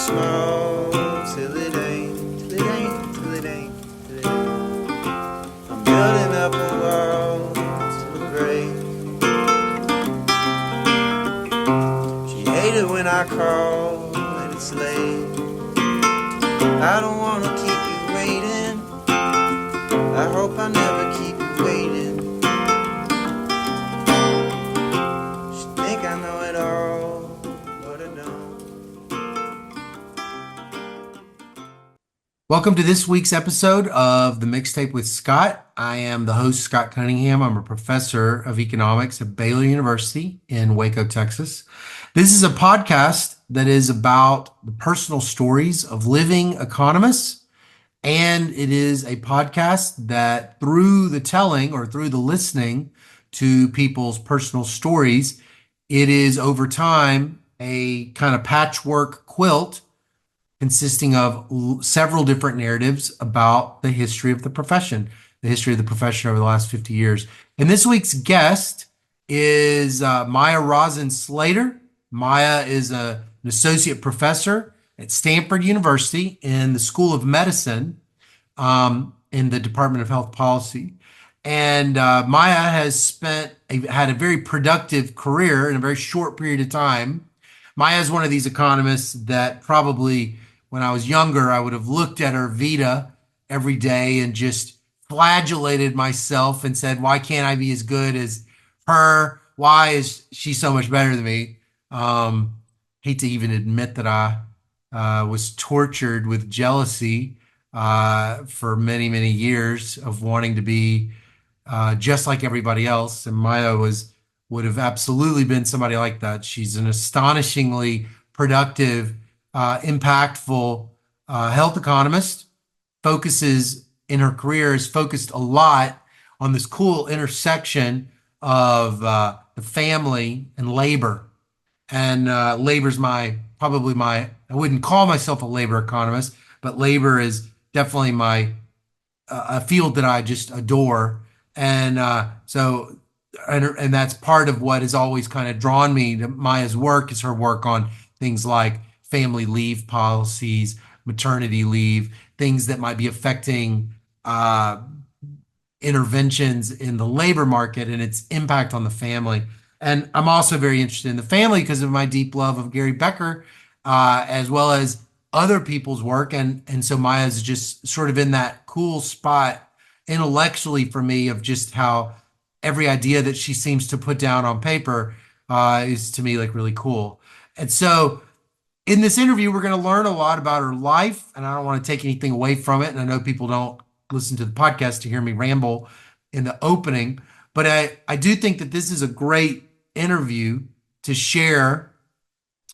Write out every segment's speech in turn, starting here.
small till it ain't, till it ain't, till it ain't, till it ain't. I'm building up a wall till it breaks. She hated when I call and it's late. I don't wanna keep you waiting. I hope I never keep you waiting. She think I know it all, but I don't. Welcome to this week's episode of the Mixtape with Scott. I am the host, Scott Cunningham. I'm a professor of economics at Baylor University in Waco, Texas. This is a podcast that is about the personal stories of living economists. And it is a podcast that through the telling or through the listening to people's personal stories, it is over time a kind of patchwork quilt consisting of several different narratives about the history of the profession over the last 50 years. And this week's guest is Maya Rossin-Slater. Maya is an associate professor at Stanford University in the School of Medicine in the Department of Health Policy. And Maya has had a very productive career in a very short period of time. Maya is one of these economists that probably when I was younger, I would have looked at her Vita every day and just flagellated myself and said, why can't I be as good as her? Why is she so much better than me? Hate to even admit that I was tortured with jealousy for many, many years of wanting to be just like everybody else. And Maya would have absolutely been somebody like that. She's an astonishingly productive, impactful health economist. Focuses in her career is focused a lot on this cool intersection of the family and labor. And labor's probably my, I wouldn't call myself a labor economist, but labor is definitely a field that I just adore. And and that's part of what has always kind of drawn me to Maya's work is her work on things like family leave policies, maternity leave, things that might be affecting interventions in the labor market and its impact on the family. And I'm also very interested in the family because of my deep love of Gary Becker, as well as other people's work. And so Maya's just sort of in that cool spot intellectually for me of just how every idea that she seems to put down on paper is to me like really cool. And so in this interview, we're going to learn a lot about her life, and I don't want to take anything away from it. And I know people don't listen to the podcast to hear me ramble in the opening, but I do think that this is a great interview to share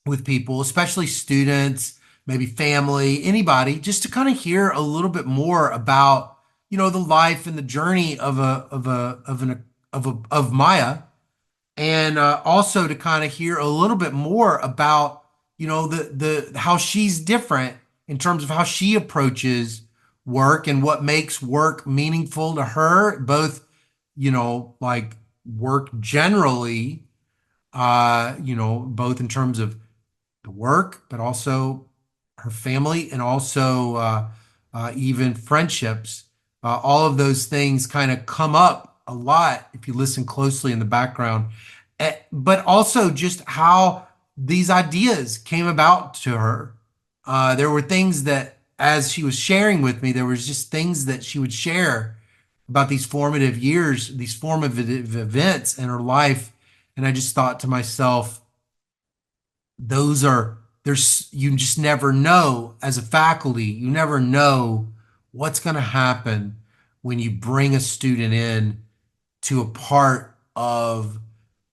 with people, especially students, maybe family, anybody, just to kind of hear a little bit more about, the life and the journey of Maya, and also to kind of hear a little bit more about the how she's different in terms of how she approaches work and what makes work meaningful to her, both like work generally, both in terms of the work, but also her family and also even friendships. All of those things kind of come up a lot if you listen closely in the background, but also just how these ideas came about to her. There were things that, as she was sharing with me, there was just things that she would share about these formative years, these formative events in her life. And I just thought to myself, you just never know as a faculty, you never know what's going to happen when you bring a student in to a part of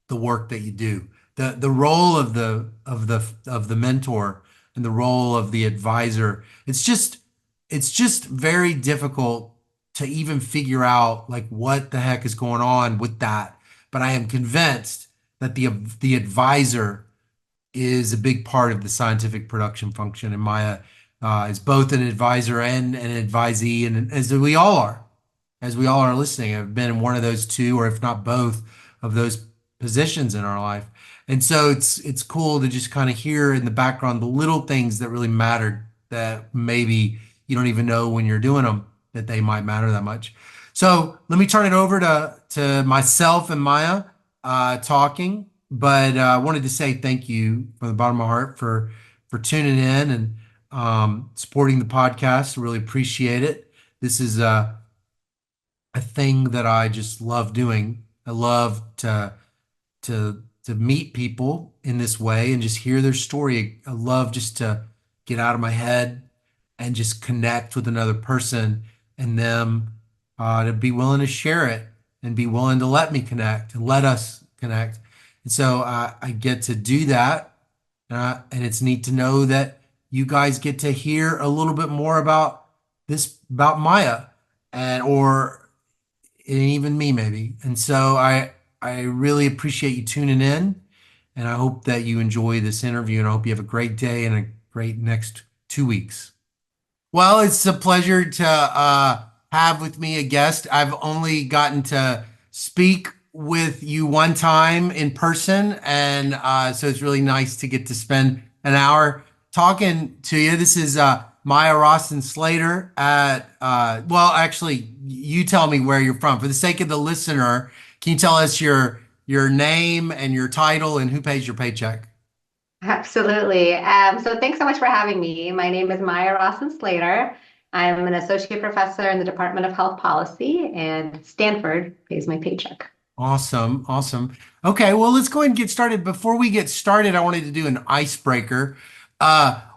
the work that you do. The role of the mentor and the role of the advisor, it's just very difficult to even figure out like what the heck is going on with that. But I am convinced that the advisor is a big part of the scientific production function, and Maya is both an advisor and an advisee, and as we all are listening, I've been in one of those two, or if not both of those positions in our life. And so it's cool to just kind of hear in the background the little things that really mattered that maybe you don't even know when you're doing them that they might matter that much. So let me turn it over to myself and Maya talking. But I wanted to say thank you from the bottom of my heart for tuning in and supporting the podcast. I really appreciate it. This is a thing that I just love doing. I love to meet people in this way and just hear their story. I love just to get out of my head and just connect with another person and them to be willing to share it and be willing to let me connect and let us connect. And so I get to do that. And it's neat to know that you guys get to hear a little bit more about about Maya and even me maybe. And so I really appreciate you tuning in, and I hope that you enjoy this interview, and I hope you have a great day and a great next 2 weeks. Well, it's a pleasure to have with me a guest. I've only gotten to speak with you one time in person, and so it's really nice to get to spend an hour talking to you. This is Maya Rossin-Slater at, well, actually, you tell me where you're from. For the sake of the listener, can you tell us your name and your title and who pays your paycheck? Absolutely. So thanks so much for having me. My name is Maya Rossin-Slater. I'm an associate professor in the Department of Health Policy, and Stanford pays my paycheck. Awesome, awesome. Okay, well, let's go ahead and get started. Before we get started, I wanted to do an icebreaker.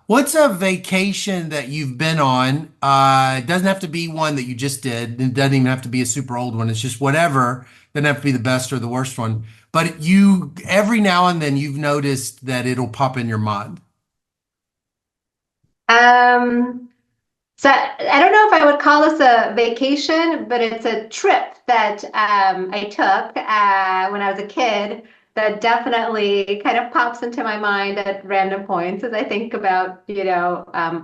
What's a vacation that you've been on? It doesn't have to be one that you just did. It doesn't even have to be a super old one. It's just whatever. Doesn't have to be the best or the worst one. But you, every now and then, you've noticed that it'll pop in your mind. Um, So I don't know if I would call this a vacation, but it's a trip that I took when I was a kid that definitely kind of pops into my mind at random points as I think about,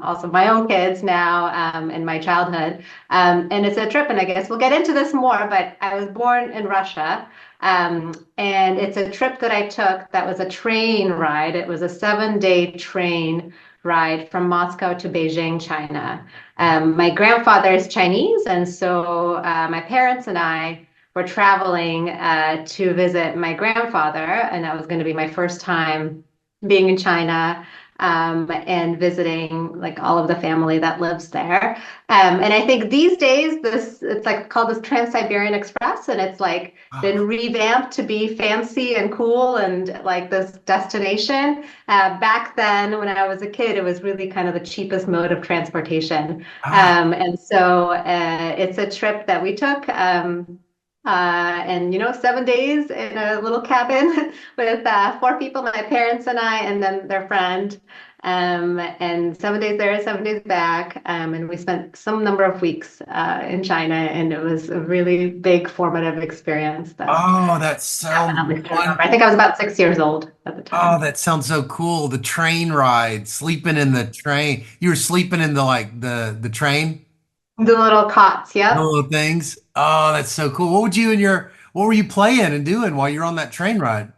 also my own kids now and my childhood. And it's a trip, and I guess we'll get into this more, but I was born in Russia. And it's a trip that I took that was a train ride. It was a 7-day train ride from Moscow to Beijing, China. My grandfather is Chinese, and so my parents and I were traveling to visit my grandfather, and that was going to be my first time being in China and visiting like all of the family that lives there. And I think these days this it's like called this Trans-Siberian Express, and it's like been Oh, revamped to be fancy and cool and like this destination. Back then, when I was a kid, it was really kind of the cheapest mode of transportation. ah, And so it's a trip that we took. And 7 days in a little cabin with 4 people, my parents and I, and then their friend. And 7 days there, 7 days back. And we spent some number of weeks in China, and it was a really big formative experience that oh, that sounds definitely still remember. I wonderful. think I was about 6 years old at the Oh, time. that sounds so cool. The train ride, sleeping in the train. You were sleeping in the like the train, The little cots, the yep. little things. Oh, that's so cool. What were you playing and doing while you're on that train ride?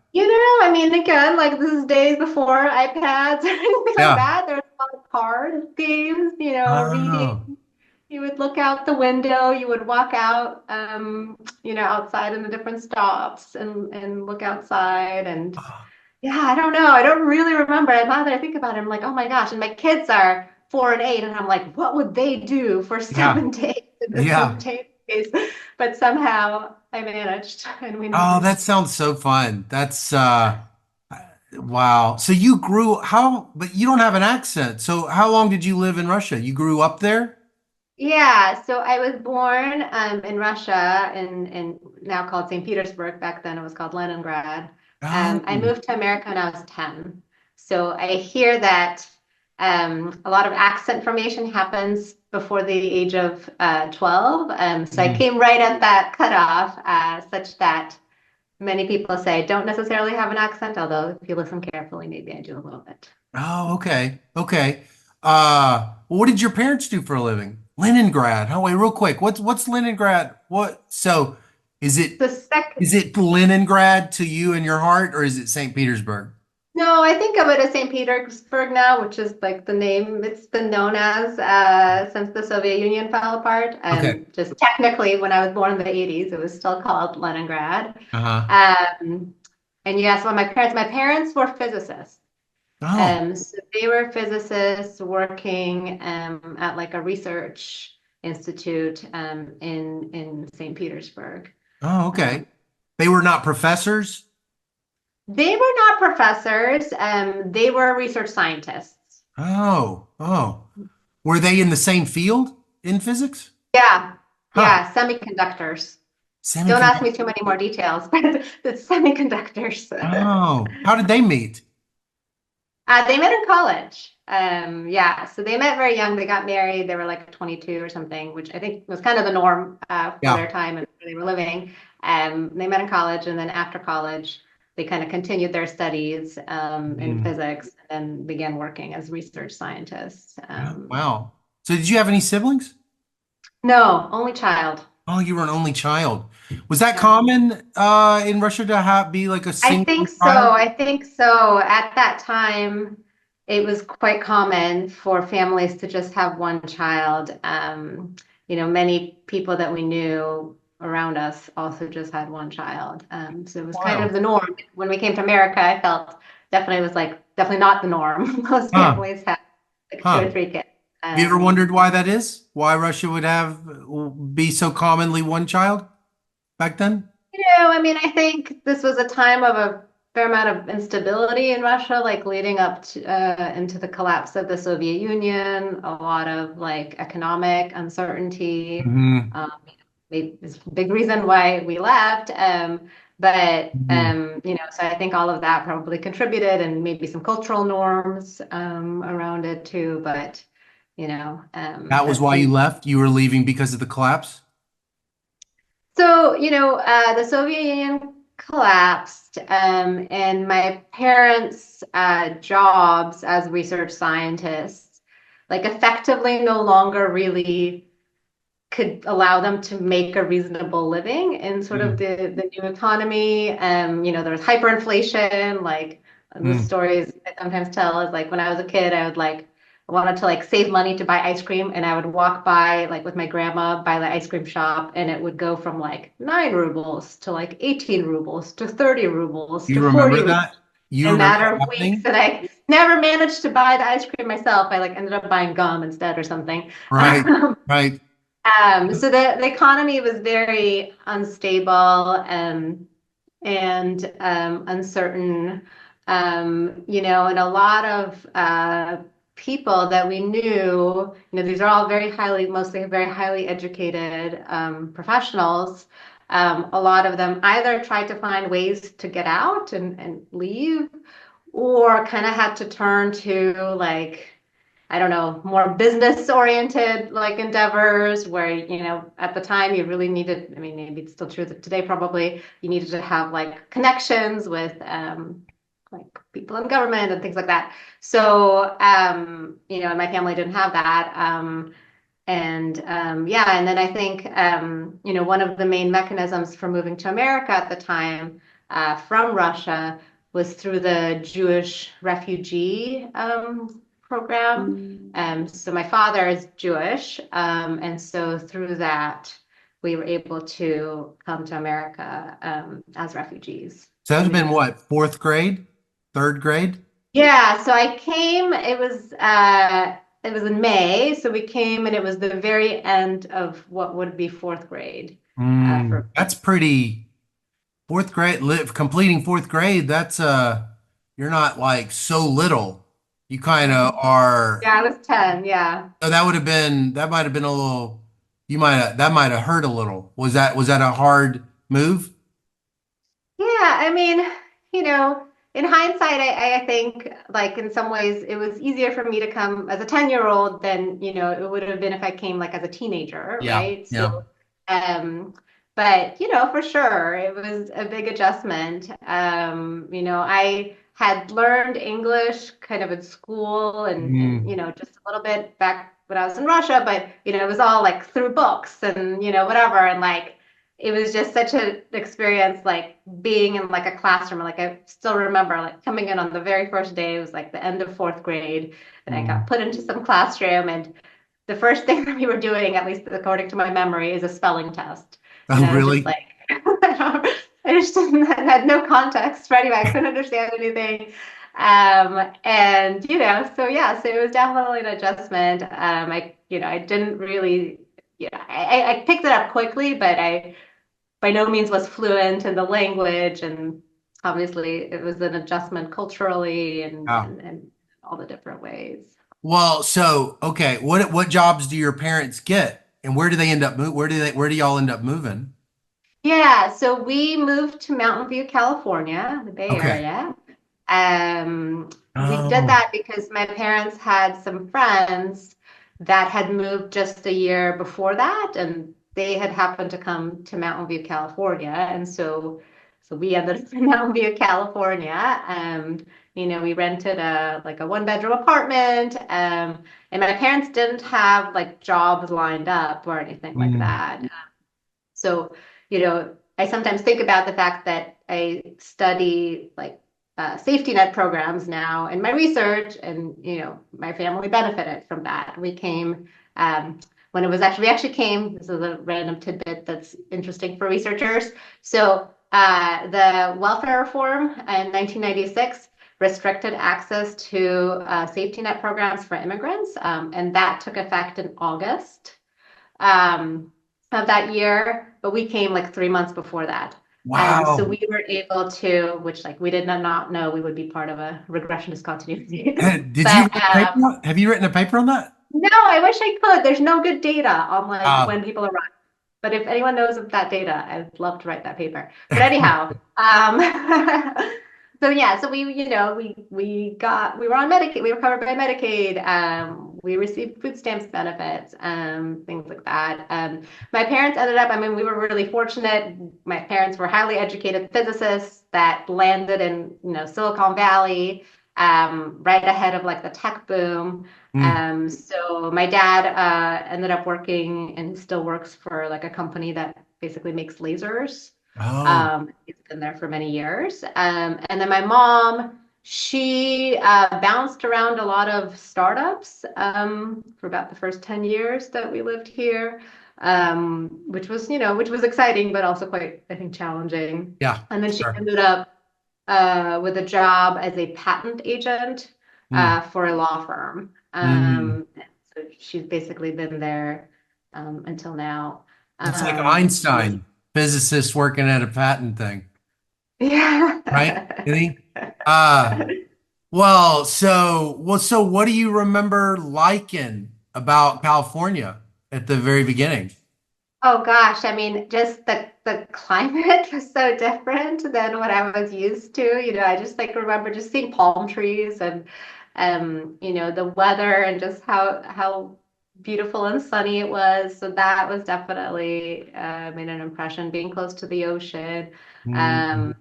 I mean, again, like this is days before iPads or anything like Yeah. that. There was a lot of card games, reading. Oh. You would look out the window, you would walk out, outside in the different stops and look outside. And Oh, yeah, I don't know. I don't really remember. Now that I think about it, I'm like, oh my gosh. And my kids are 4 and 8, and I'm like, what would they do for yeah. 7 days in this Yeah. limited space? But somehow I managed and we Oh, never. that sounds so fun. That's wow. So you grew how, but you don't have an accent. So how long did you live in Russia? You grew up there? Yeah, so I was born in Russia in now called St. Petersburg. Back then it was called Leningrad. I Oh. moved to America when I was 10. So I hear that a lot of accent formation happens before the age of 12. So I Mhm. came right at that cutoff, such that many people say I don't necessarily have an accent, although if you listen carefully, maybe I do a little bit. Oh, okay. Okay. What did your parents do for a living? Leningrad. Oh, wait, real quick. What's Leningrad? What? So Is it The second, is it Leningrad to you in your heart, or is it St. Petersburg? no, I think of it as St. Petersburg now, which is like the name it's been known as since the Soviet Union fell apart. Okay. Just technically, when I was born in the 80s, it was still called Leningrad. Uh-huh. Um, and yes, well, my parents were physicists. Oh, So they were physicists working at like a research institute in St. Petersburg. oh, Um, okay. They were not professors? they were not professors. They were research scientists. Oh, oh. Were they in the same field in physics? Yeah, Huh. yeah, semiconductors. Don't ask Semiconductor. me too many more details, but the semiconductors. Oh, how did they meet? They met in college. Yeah, so they met very young. They got married. They were like 22 or something, which I think was kind of the norm for Yeah. their time and where they were living. They met in college, and then after college, they kind of continued their studies in Mm. physics and then began working as research scientists. Oh, wow. So did you have any siblings? No, only child. Oh, you were an only child. Was that Yeah. common in Russia to have be like a I single think so. child? I think so. At that time, it was quite common for families to just have one child. Many people that we knew around us also just had one child. So it was kind Wild. of the norm. When we came to America, I felt definitely was like definitely not the norm. Most Huh. families have like two Huh. or three kids. Have you ever wondered Um, why that is? Why Russia would have be so commonly one child back then? I mean, I think this was a time of a fair amount of instability in Russia, like leading up to into the collapse of the Soviet Union, a lot of like economic uncertainty. Hmm. It's a big reason why we left. So I think all of that probably contributed and maybe some cultural norms around it too. But, That was that why you seems left? You were leaving because of the collapse? so, the Soviet Union collapsed, and my parents' jobs as research scientists, like effectively no longer really could allow them to make a reasonable living in sort of Mm. the new economy. There was hyperinflation, like the Mm. stories I sometimes tell is like when I was a kid, I wanted to like save money to buy ice cream, and I would walk by like with my grandma by the ice cream shop, and it would go from like 9 rubles to like 18 rubles to 30 rubles to You 40 remember rubles that? You in a remember matter that of weeks. happening? And I never managed to buy the ice cream myself. I like ended up buying gum instead or something. Right, right. So the economy was very unstable and uncertain. And a lot of people that we knew, these are all mostly very highly educated professionals. A lot of them either tried to find ways to get out and leave, or kind of had to turn to like I don't know, more business oriented like endeavors where, at the time you really needed, I mean, maybe it's still true that today probably you needed to have like connections with like people in government and things like that. So, and my family didn't have that. And then I think, one of the main mechanisms for moving to America at the time from Russia was through the Jewish refugee program. So my father is Jewish, and so through that, we were able to come to America as refugees. So that would And have been then, what, fourth grade? Third grade? yeah, so I came. It was in May, so we came, and it was the very end of what would be fourth grade for That's pretty fourth grade completing fourth grade, that's you're not like so little. You kind of me. are. Yeah, I was 10. Yeah. So that might have been a little, that might have hurt a little. Was that a hard move? Yeah, I mean, in hindsight, I think like in some ways it was easier for me to come as a 10-year-old than, it would have been if I came like as a teenager, Yeah, right? yeah. Um, but for sure, it was a big adjustment. I had learned English kind of in school and Mm. just a little bit back when I was in Russia, but it was all like through books and whatever. And like it was just such an experience, like being in like a classroom. Like I still remember like coming in on the very first day, it was like the end of fourth grade, and I got Mm. put into some classroom, and the first thing that we were doing, at least according to my memory, is a spelling test. And Oh, I was just really? like, I just didn't, I had no context for anybody. I couldn't understand anything. And so yeah, so it was definitely an adjustment. I didn't really, I picked it up quickly, but I by no means was fluent in the language. And obviously it was an adjustment culturally and all the different ways. Well, so okay, what jobs do your parents get, and where do they end up where do y'all end up moving? Yeah, so we moved to Mountain View, California, the Bay Okay. Area. We did Oh. that because my parents had some friends that had moved just a year before that, and they had happened to come to Mountain View, California, and so we ended up in Mountain View, California. We rented a one-bedroom apartment, and my parents didn't have like jobs lined up or anything like Mm. that. So, I sometimes think about the fact that I study like safety net programs now in my research, and my family benefited from that. We came when it was actually we actually came. This is a random tidbit that's interesting for researchers. So, the welfare reform in 1996 restricted access to safety net programs for immigrants, and that took effect in August um, of that year, but we came like 3 months before that. And so Wow. we were able to, which like we did not know we would be part of a regression discontinuity. Did you But write a paper have you written a paper on that? no, I wish I could. There's no good data on like Uh, when people arrive. But if anyone knows of that data, I'd love to write that paper. But anyhow, so yeah, so we were on Medicaid, we were covered by Medicaid, we received food stamps benefits, things like that. My parents ended up, I mean, we were really fortunate. My parents were highly educated physicists that landed in, Silicon Valley, right ahead of like the tech boom. mm. So my dad ended up working and still works for like a company that basically makes lasers. Oh. He's been there for many years. And then my mom, she bounced around a lot of startups for about the first 10 years that we lived here, which was exciting, but also quite, I think, challenging. Yeah, And then she sure. ended up with a job as a patent agent Mm. for a law firm. Mm. So she's basically been there until now. It's like So Einstein, physicist working at a patent thing, yeah. right? Isn't he? Uh, so what do you remember liking about California at the very beginning? Oh gosh, I mean, just the climate was so different than what I was used to. I just like remember just seeing palm trees and the weather and just how beautiful and sunny it was. So that was definitely made an impression. Being close to the ocean, Mm.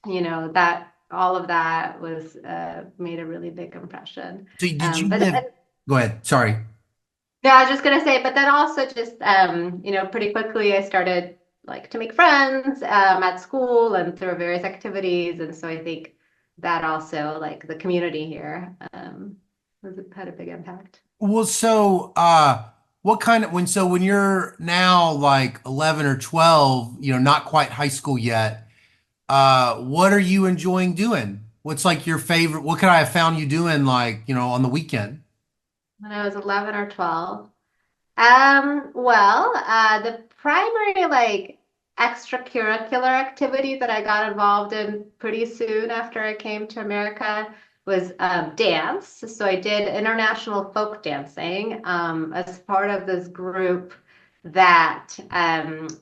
um, that all of that was made a really big impression. So did Um, you but live? Go ahead. Sorry. Yeah, I was just gonna say, but then also just pretty quickly I started like to make friends at school and through various activities, and so I think that also like the community here had a big impact. Well, what kind of when you're now like 11 or 12, not quite high school yet, what are you enjoying doing? What's like your favorite? What could I have found you doing like, on the weekend? When I was 11 or 12. The primary like extracurricular activity that I got involved in pretty soon after I came to America was dance. So I did international folk dancing as part of this group that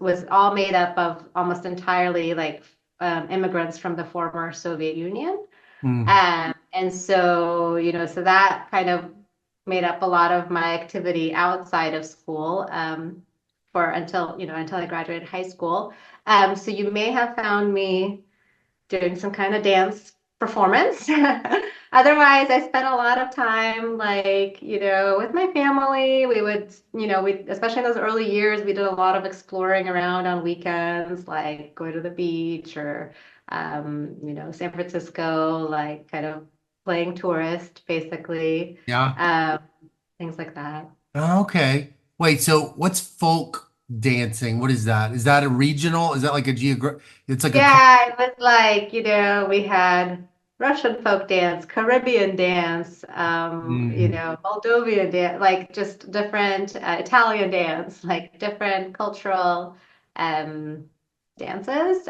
was all made up of almost entirely like immigrants from the former Soviet Union. Mm. And so, so that kind of made up a lot of my activity outside of school for until I graduated high school. So you may have found me doing some kind of dance performance. Otherwise, I spent a lot of time like, with my family. We would, especially in those early years, we did a lot of exploring around on weekends, like go to the beach or, San Francisco, like kind of playing tourist, basically, Yeah. um, things like that. Okay. Wait, so what's folk dancing? What is that? Is that a regional? Is that like a it's like a Yeah, it was like, we had Russian folk dance, Caribbean dance, Mhm. Moldovan dance, like just different Italian dance, like different cultural um, dances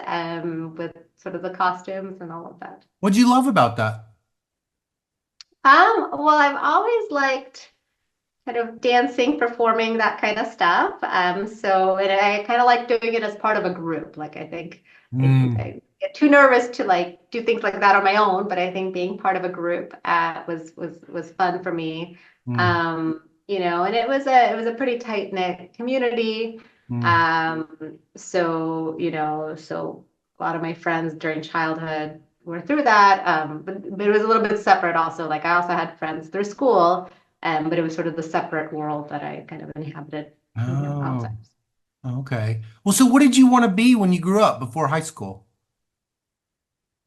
with sort of the costumes and all of that. What'd you love about that? Well, I've always liked kind of dancing, performing, that kind of stuff. And I kind of like doing it as part of a group. Like I think Mm, I get too nervous to like do things like that on my own, but I think being part of a group was fun for me. mm, And it was a pretty tight knit community. mm. So a lot of my friends during childhood were through that. But it was a little bit separate also. Like I also had friends through school, but it was sort of the separate world that I kind of inhabited, outside. Oh, okay. Well, so what did you want to be when you grew up before high school?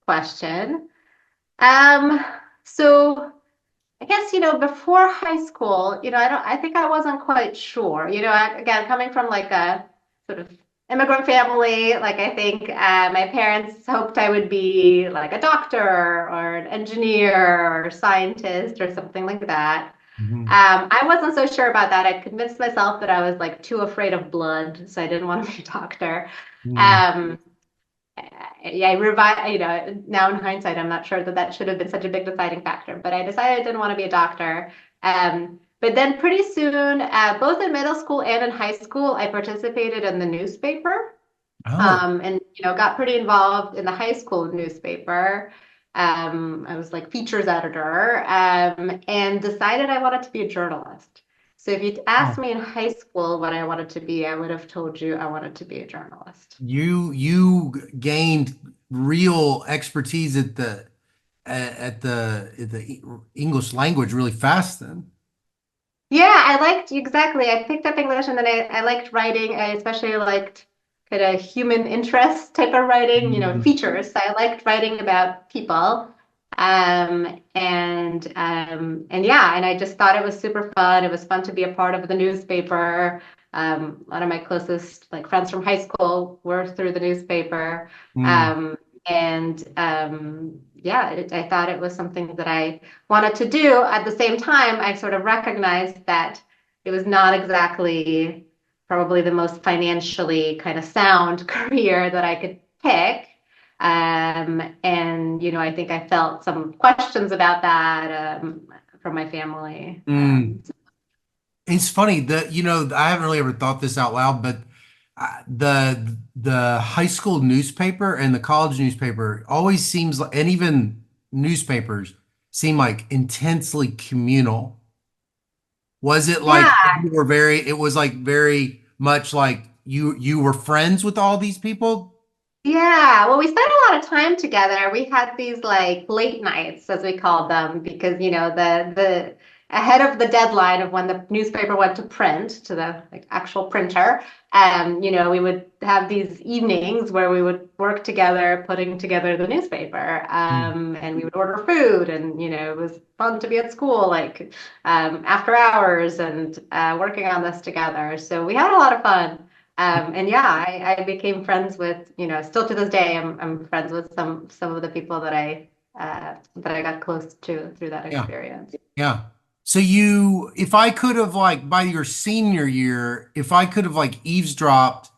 Question. Um, so I guess, before high school, I think I wasn't quite sure. Again, coming from like a sort of immigrant family, like I think my parents hoped I would be like a doctor or an engineer or scientist or something like that. Mhm. I wasn't so sure about that. I convinced myself that I was like too afraid of blood, so I didn't want to be a doctor. Mm. Um, yeah, now in hindsight, I'm not sure that that should have been such a big deciding factor, but I decided I didn't want to be a doctor. But then pretty soon, both in middle school and in high school, I participated in the newspaper, Oh, and got pretty involved in the high school newspaper. I was like features editor, and decided I wanted to be a journalist. So if you'd asked oh. me in high school what I wanted to be, I would have told you I wanted to be a journalist. You gained real expertise at the English language really fast then. Yeah, I liked exactly. I picked up English and then I liked writing. I especially liked kind of human interest type of writing, Mm. features. So I liked writing about people. And yeah, and I just thought it was super fun. It was fun to be a part of the newspaper. A lot of my closest like friends from high school were through the newspaper. Mm. And yeah, I thought it was something that I wanted to do. At the same time, I sort of recognized that it was not exactly probably the most financially kind of sound career that I could pick. And I think I felt some questions about that from my family. Mm. It's funny that I haven't really ever thought this out loud, but the high school newspaper and the college newspaper always seems like, and even newspapers seem like intensely communal. Was it like Yeah, you were very? It was like very much like you were friends with all these people. yeah, well, we spent a lot of time together. We had these like late nights, as we called them, because the ahead of the deadline of when the newspaper went to print to the like actual printer, we would have these evenings where we would work together, putting together the newspaper, Mm. and we would order food, and it was fun to be at school, like after hours, and working on this together. So we had a lot of fun. And yeah, I became friends with, still to this day, I'm friends with some of the people that I got close to through that Yeah. experience. Yeah. So if I could have like by your senior year, if I could have like eavesdropped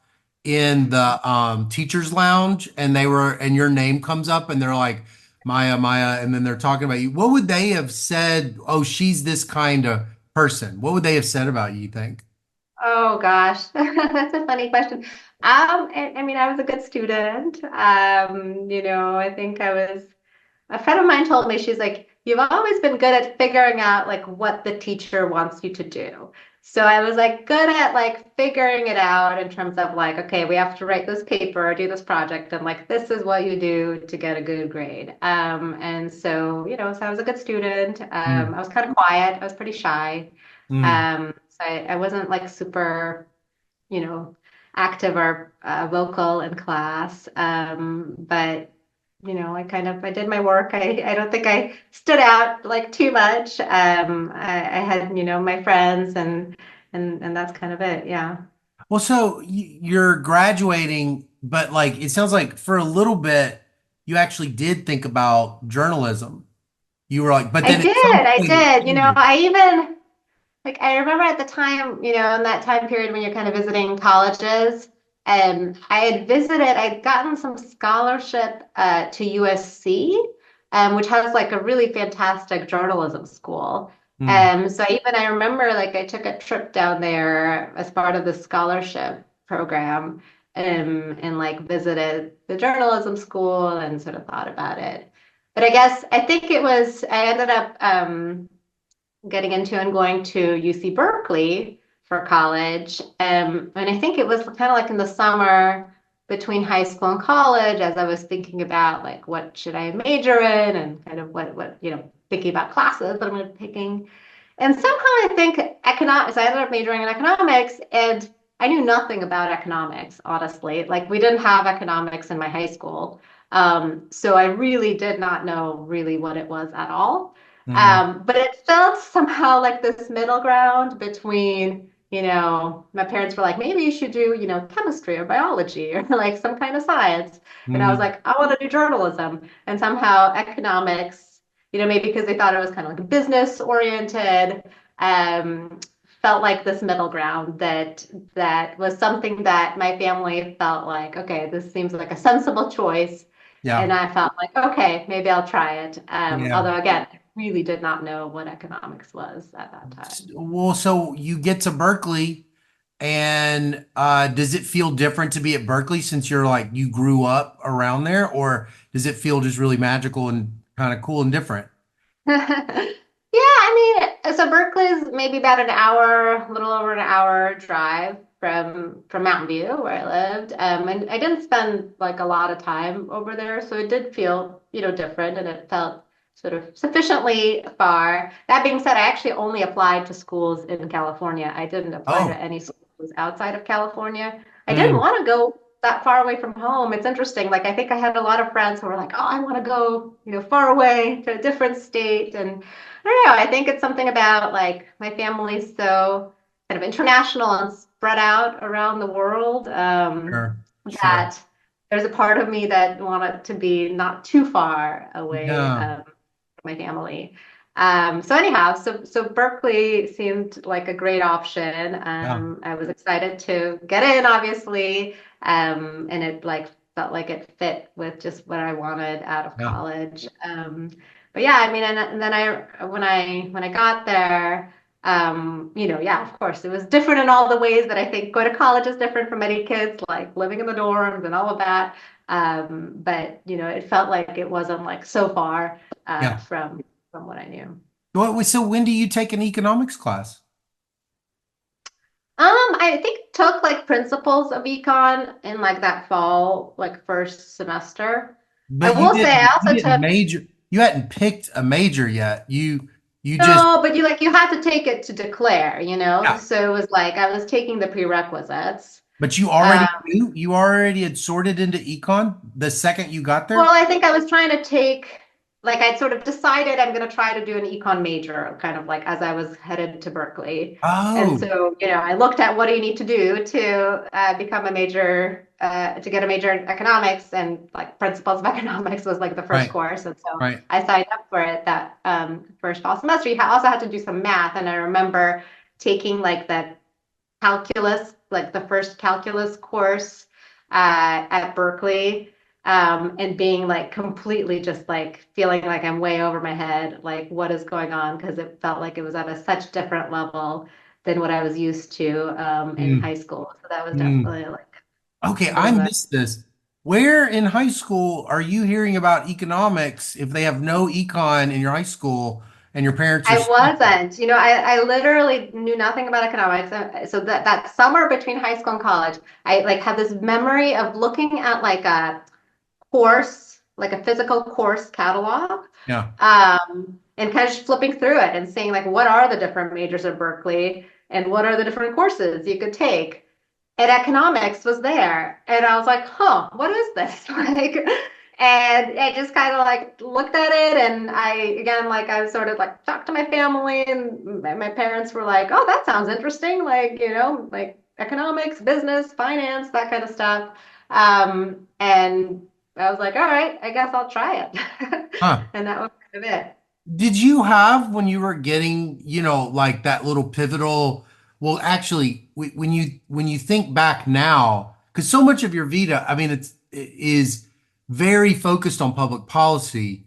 in the teachers lounge and and your name comes up and they're like Maya, Maya, and then they're talking about you, what would they have said? Oh, she's this kind of person. What would they have said about you think? Oh gosh, that's a funny question. I mean, I was a good student. I think I was. a friend of mine told me, she's like, you've always been good at figuring out like what the teacher wants you to do. So I was like good at like figuring it out in terms of like, okay, we have to write this paper or do this project, and like this is what you do to get a good grade. And so, so I was a good student. Mm, I was kind of quiet. I was pretty shy. mm. So I wasn't like super, you know, active or vocal in class. But I did my work. I don't think I stood out like too much. I had, my friends and that's kind of it. Yeah. Well, so you're graduating, but like it sounds like for a little bit you actually did think about journalism. You were like, but I then at did. some I point it did. changes. I even like I remember at the time, in that time period when you're kind of visiting colleges, I had visited, I'd gotten some scholarship to USC, which has like a really fantastic journalism school. Mm, So I remember like I took a trip down there as part of the scholarship program, and like visited the journalism school and sort of thought about it. But I think I ended up getting into and going to UC Berkeley for college. And I think it was kind of like in the summer between high school and college, as I was thinking about like what should I major in and kind of what thinking about classes that I'm going to be taking. And somehow I think economics, I ended up majoring in economics, and I knew nothing about economics, honestly. Like we didn't have economics in my high school. So I really did not know really what it was at all. mm, But it felt somehow like this middle ground between, my parents were like, maybe you should do, chemistry or biology or like some kind of science. And I was mm. like, I want to do journalism. And somehow economics, maybe because they thought it was kind of like business oriented, um, felt like this middle ground that was something that my family felt like, okay, this seems like a sensible choice. Yeah, And I felt like, okay, maybe I'll try it. yeah. Although again, I really did not know what economics was at that time. Well, so you get to Berkeley, and does it feel different to be at Berkeley since you're like you grew up around there, or does it feel just really magical and kind of cool and different? Yeah, I mean, so Berkeley's maybe about an hour, a little over an hour drive from Mountain View where I lived. And I didn't spend like a lot of time over there, so it did feel, different, and it felt sort of sufficiently far. That being said, I actually only applied to schools in California. I didn't apply to Oh, any schools outside of California. I didn't mm, want to go that far away from home. It's interesting. Like I think I had a lot of friends who were like, "Oh, I want to go, far away to a different state." And I don't know. I think it's something about like my family's so kind of international and spread out around the world, sure, sure. that there's a part of me that wanted to be not too far away Yeah, from my family. So anyhow, so Berkeley seemed like a great option. yeah, I was excited to get in, obviously, and it like felt like it fit with just what I wanted out of yeah, college. But yeah, I mean, and then when I got there, yeah, of course, it was different in all the ways that I think going to college is different for many kids, like living in the dorms and all of that. But it felt like it wasn't like so far yeah. from what I knew. So when do you take an economics class? I think took like principles of econ in like that fall, like first semester. I But will say I you also didn't took. major. You hadn't picked a major yet. You just No, but you had to take it to declare, yeah. So it was like I was taking the prerequisites. But you Um, already knew. You already had sorted into econ the second you got Well, there. I think I was trying to like, I'd sort of decided I'm going to try to do an econ major, kind of like as I was headed to Berkeley. And Oh, so, I looked at what do you need to do to become a major, to get a major in economics, and like principles of economics was like the first right, course. And so right. I signed up for it that first fall semester. You also had to do some math. And I remember taking like the calculus, like the first calculus course at Berkeley, and being like completely just like feeling like I'm way over my head, like what is going on? Because it felt like it was at a such different level than what I was used to in Mm, high school. So that was mm. definitely like Okay, a bit I of a missed this. Where in high school are you hearing about economics if they have no econ in your high school and your parents are I studying? wasn't. I literally knew nothing about economics. So that summer between high school and college, I like have this memory of looking at like a course, like a physical course catalog, Yeah. and kind of just flipping through it and seeing like what are the different majors at Berkeley and what are the different courses you could take. And economics was there. And I was like, huh, what is this? Like, and I just kind of like looked at it. And again, like, I sort of like talked to my family, and my parents were like, oh, that sounds interesting. Like, like economics, business, finance, that kind of stuff. And I was like, all right, I guess I'll try it. Huh. And that was kind of it. Did you have when you were getting, like that little pivotal, well, actually, when you think back now, because so much of your Vita, I mean, it is very focused on public policy,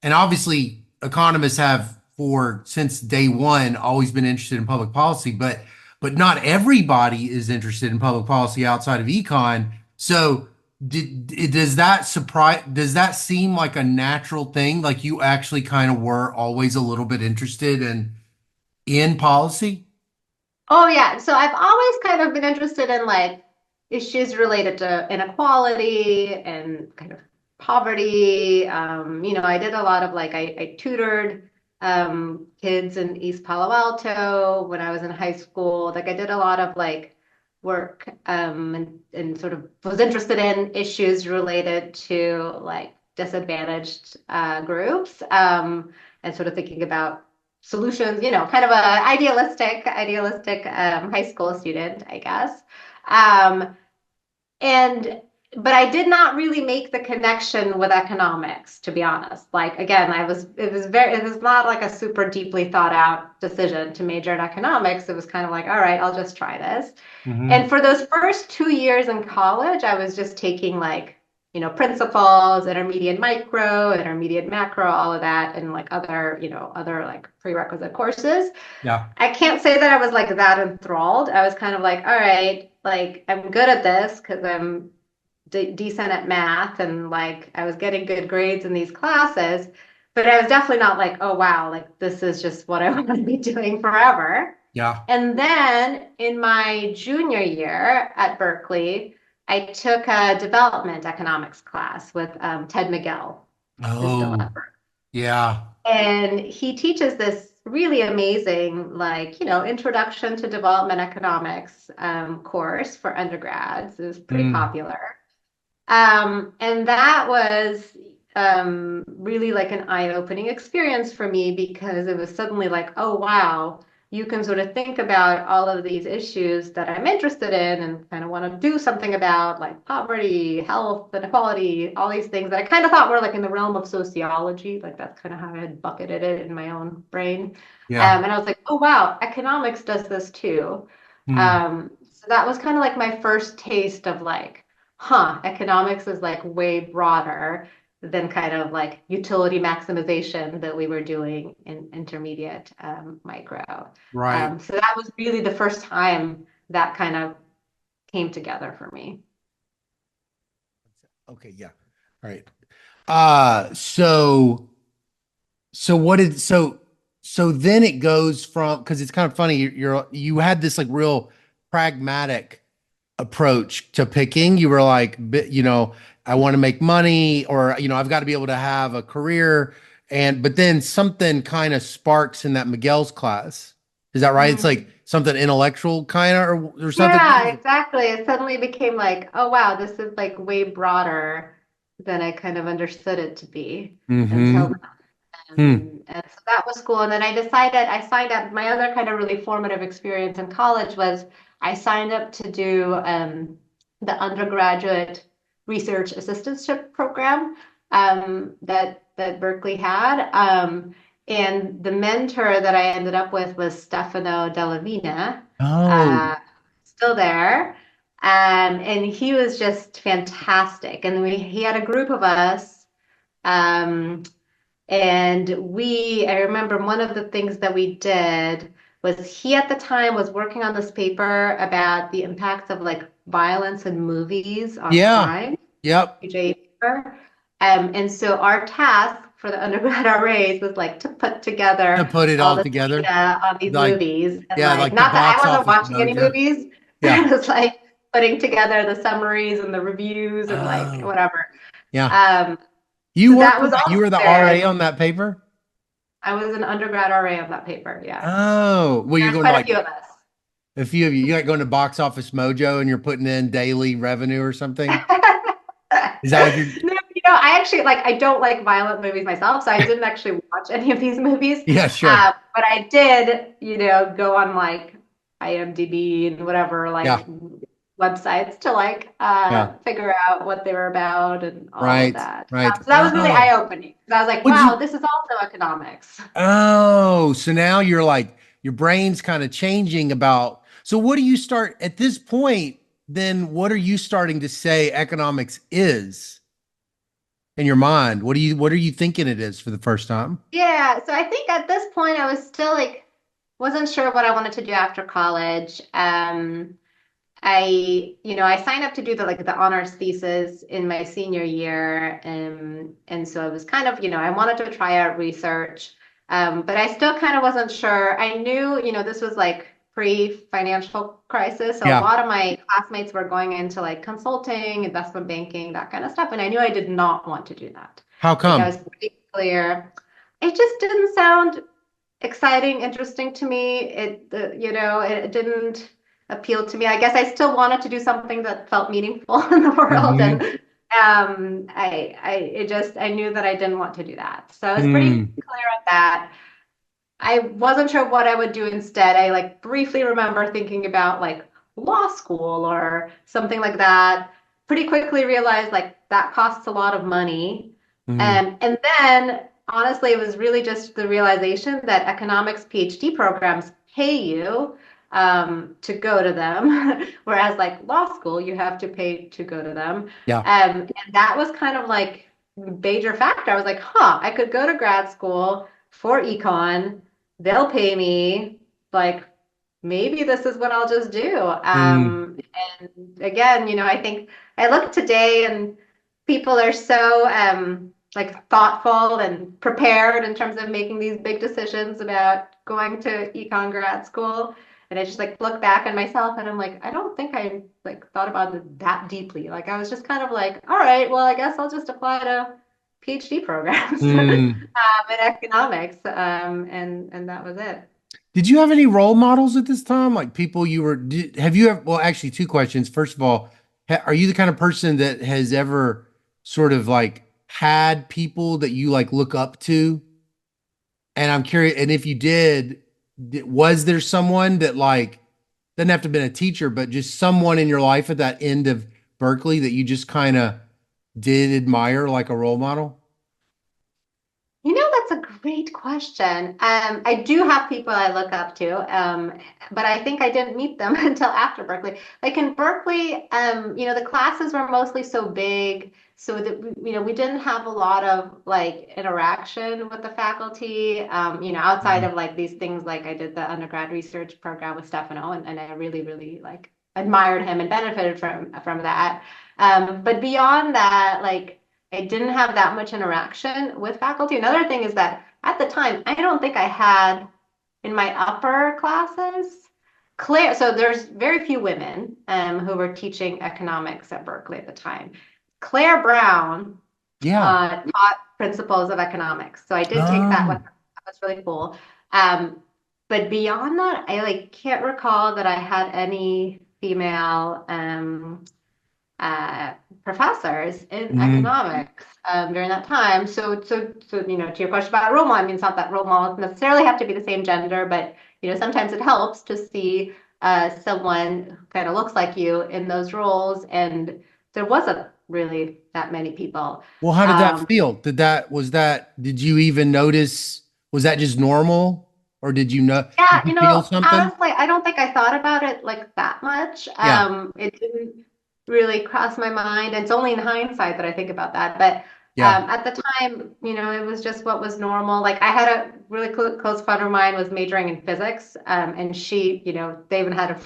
and obviously economists have for since day one always been interested in public policy, but not everybody is interested in public policy outside of econ. So does that surprise, does that seem like a natural thing? Like you actually kind of were always a little bit interested in policy? Oh yeah. So I've always kind of been interested in like issues related to inequality and kind of poverty. I did a lot of like I tutored kids in East Palo Alto when I was in high school. Like I did a lot of like work and sort of was interested in issues related to like disadvantaged groups and sort of thinking about solutions, kind of a idealistic high school student, I guess. Um, and but I did not really make the connection with economics, to be honest. Like again, it was not like a super deeply thought out decision to major in economics. It was kind of like, all right, I'll just try this. Hmm. And for those first 2 years in college, I was just taking like, principles, intermediate micro, intermediate macro, all of that, and like other like prerequisite courses. Yeah. I can't say that I was like that enthralled. I was kind of like, all right, like I'm good at this because I'm decent at math and like I was getting good grades in these classes, but I was definitely not like, oh wow, like this is just what I want to be doing forever. Yeah. And then in my junior year at Berkeley, I took a development economics class with Ted Miguel, who's still Oh, at Berkeley. yeah. And he teaches this really amazing, like, introduction to development economics course for undergrads. It was pretty Mm, popular. And that was really like an eye-opening experience for me because it was suddenly like, oh, wow, you can sort of think about all of these issues that I'm interested in and kind of want to do something about, like poverty, health, inequality, all these things that I kind of thought were like in the realm of sociology. Like that's kind of how I had bucketed it in my own brain. yeah. And I was like, oh, wow, economics does this too. Mm, So that was kind of like my first taste of like, economics is like way broader than kind of like utility maximization that we were doing in intermediate micro. right. So that was really the first time that kind of came together for me. Okay, yeah. All right. So what did so then it goes from, because it's kind of funny, you had this like real pragmatic approach to picking. You were like, I want to make money, or I've got to be able to have a career, but then something kind of sparks in that Miguel's class. Is that right? It's Mm. like something intellectual kind of, or something. Yeah, exactly. It suddenly became like, oh wow, this is like way broader than I kind of understood it to be until Mm-hmm. Hmm. and so that was cool. And then I signed up. My other kind of really formative experience in college was I signed up to do the undergraduate research assistantship program that Berkeley had. And the mentor that I ended up with was Stefano Dellavina, Oh, uh, still there. And he was just fantastic. And he had a group of us. Um, I remember one of the things that we did was he at the time was working on this paper about the impacts of like violence in movies on yeah. crime. Yep. paper. And so our task for the undergrad RAs was like to put To together put it all all the together. data on these Like, movies. And yeah, like, like the not that box I wasn't office watching any mojo. movies, but Yeah. it was like putting together the summaries and the reviews and like Oh, whatever. yeah. Um, You so were that was you also were the RA good. on that paper? I was an undergrad RA on that paper. Yeah. Oh, well, you're There's going to quite a like few of us. a few of you. You like going to Box Office Mojo and you're putting in daily revenue or something? Is that what you're? No, I actually like I don't like violent movies myself, so I didn't actually watch any of these movies. Yeah, sure. But I did, go on like IMDb and whatever like Yeah, websites to like yeah. figure out what they were about and all of Right, that. right. So that was really Oh, eye-opening. 'Cause I was like, would wow, you? this is also economics. Oh, so now you're like your brain's kind of changing about. So what do you start at this point? Then what are you starting to say economics is in your mind? What are you thinking it is for the first time? Yeah, so I think at this point I was still like wasn't sure what I wanted to do after college. I signed up to do the honors thesis in my senior year, and so it was kind of, I wanted to try out research, but I still kind of wasn't sure. I knew, this was like pre-financial crisis, so a Yeah. lot of my classmates were going into like consulting, investment banking, that kind of stuff, and I knew I did not want to do that. How Like I come? was pretty clear. It just didn't sound exciting, interesting to me. It didn't appeal to me. I guess I still wanted to do something that felt meaningful in the world, and Hmm. I knew that I didn't want to do that. So I was pretty Hmm. clear on that. I wasn't sure what I would do instead. I like briefly remember thinking about like law school or something like that. Pretty quickly realized like that costs a lot of money. Hmm. And then honestly, it was really just the realization that economics PhD programs pay you to go to them, whereas like law school, you have to pay to go to them. Yeah. And that was kind of like major factor. I was like, huh, I could go to grad school for econ. They'll pay me. Like, maybe this is what I'll just do. Hmm. And again, I think I look today and people are so like thoughtful and prepared in terms of making these big decisions about going to econ grad school. And I just like look back at myself and I'm like, I don't think I like thought about it that deeply. Like I was just kind of like, all right, well, I guess I'll just apply to PhD programs Hmm. in economics. And that was it. Did you have any role models at this time? Like people have you ever, well, actually, two questions. First of all, are you the kind of person that has ever sort of like had people that you like look up to? And I'm curious, and if you did, was there someone that like doesn't have to have been a teacher, but just someone in your life at that end of Berkeley that you just kind of did admire like a role model? That's a great question. I do have people I look up to, but I think I didn't meet them until after Berkeley. Like in Berkeley, the classes were mostly so big, so that we didn't have a lot of like interaction with the faculty. Outside Mhm. of like these things, like I did the undergrad research program with Stefano, and I really, really like admired him and benefited from that. But beyond that, like. I didn't have that much interaction with faculty. Another thing is that at the time, I don't think I had in my upper classes, so there's very few women who were teaching economics at Berkeley at the time. Claire Brown Yeah. taught principles of economics. So I did take that one. Oh. That was really cool. But beyond that, I like can't recall that I had any female uh, professors in Mhm. economics during that time. So to your question about role model, I mean, it's not that role models necessarily have to be the same gender, but sometimes it helps to see someone who kind of looks like you in those roles. And there wasn't really that many people. Well, how did that Um, feel? Did you even notice, was that just normal? Or did Yeah, you feel something? honestly, I don't think I thought about it like that much. Yeah. It didn't really cross my mind. And it's only in hindsight that I think about that. But Yeah. at the time, it was just what was normal. Like I had a really close friend of mine was majoring in physics, and she, they even had,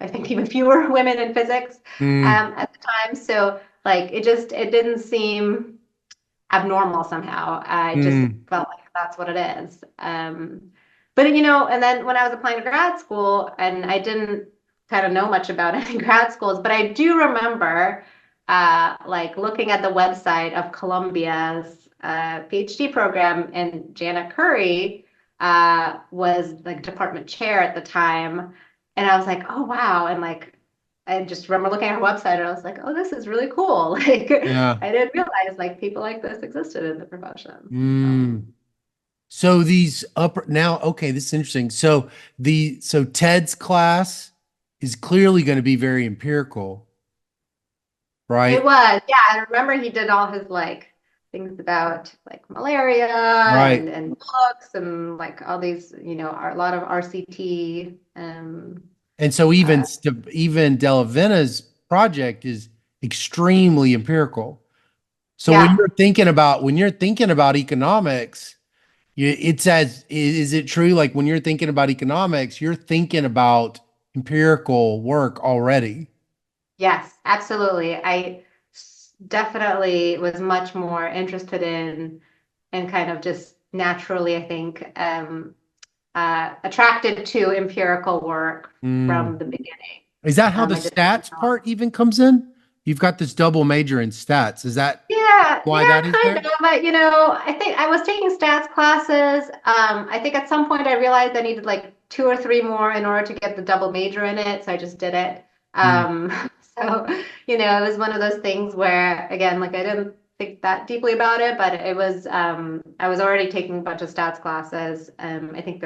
I think, even fewer women in physics Mm. at the time. So Like it didn't seem abnormal somehow. I just Mm, felt like that's what it is. But and then when I was applying to grad school, and I didn't kind of know much about any grad schools, but I do remember like looking at the website of Columbia's PhD program, and Janet Curry was like department chair at the time, and I was like, oh wow, and like I just remember looking at her website and I was like, oh, this is really cool. Like yeah. I didn't realize like people like this existed in the profession. Mm. So these upper now, okay, this is interesting. So Ted's class is clearly going to be very empirical, It right? was, yeah. I remember he did all his like things about like malaria Right. and books and like all these, a lot of RCT. And so Uh, even Della Vena's project is extremely empirical. So yeah. when you're thinking about economics, it's as is it true? Like when you're thinking about economics, you're thinking about empirical work already. Yes, absolutely. Definitely was much more interested in and kind of just naturally, I think, attracted to empirical work Mm. from the beginning. Is that how the I just didn't stats know. part even comes in? You've got this double major in stats. Is that Yeah, why yeah, that is kind there? of. But I think I was taking stats classes. I think at some point I realized I needed like two or three more in order to get the double major in it, so I just did it. Mm. Um, so it was one of those things where, again, like I didn't think that deeply about it, but it was I was already taking a bunch of stats classes. I think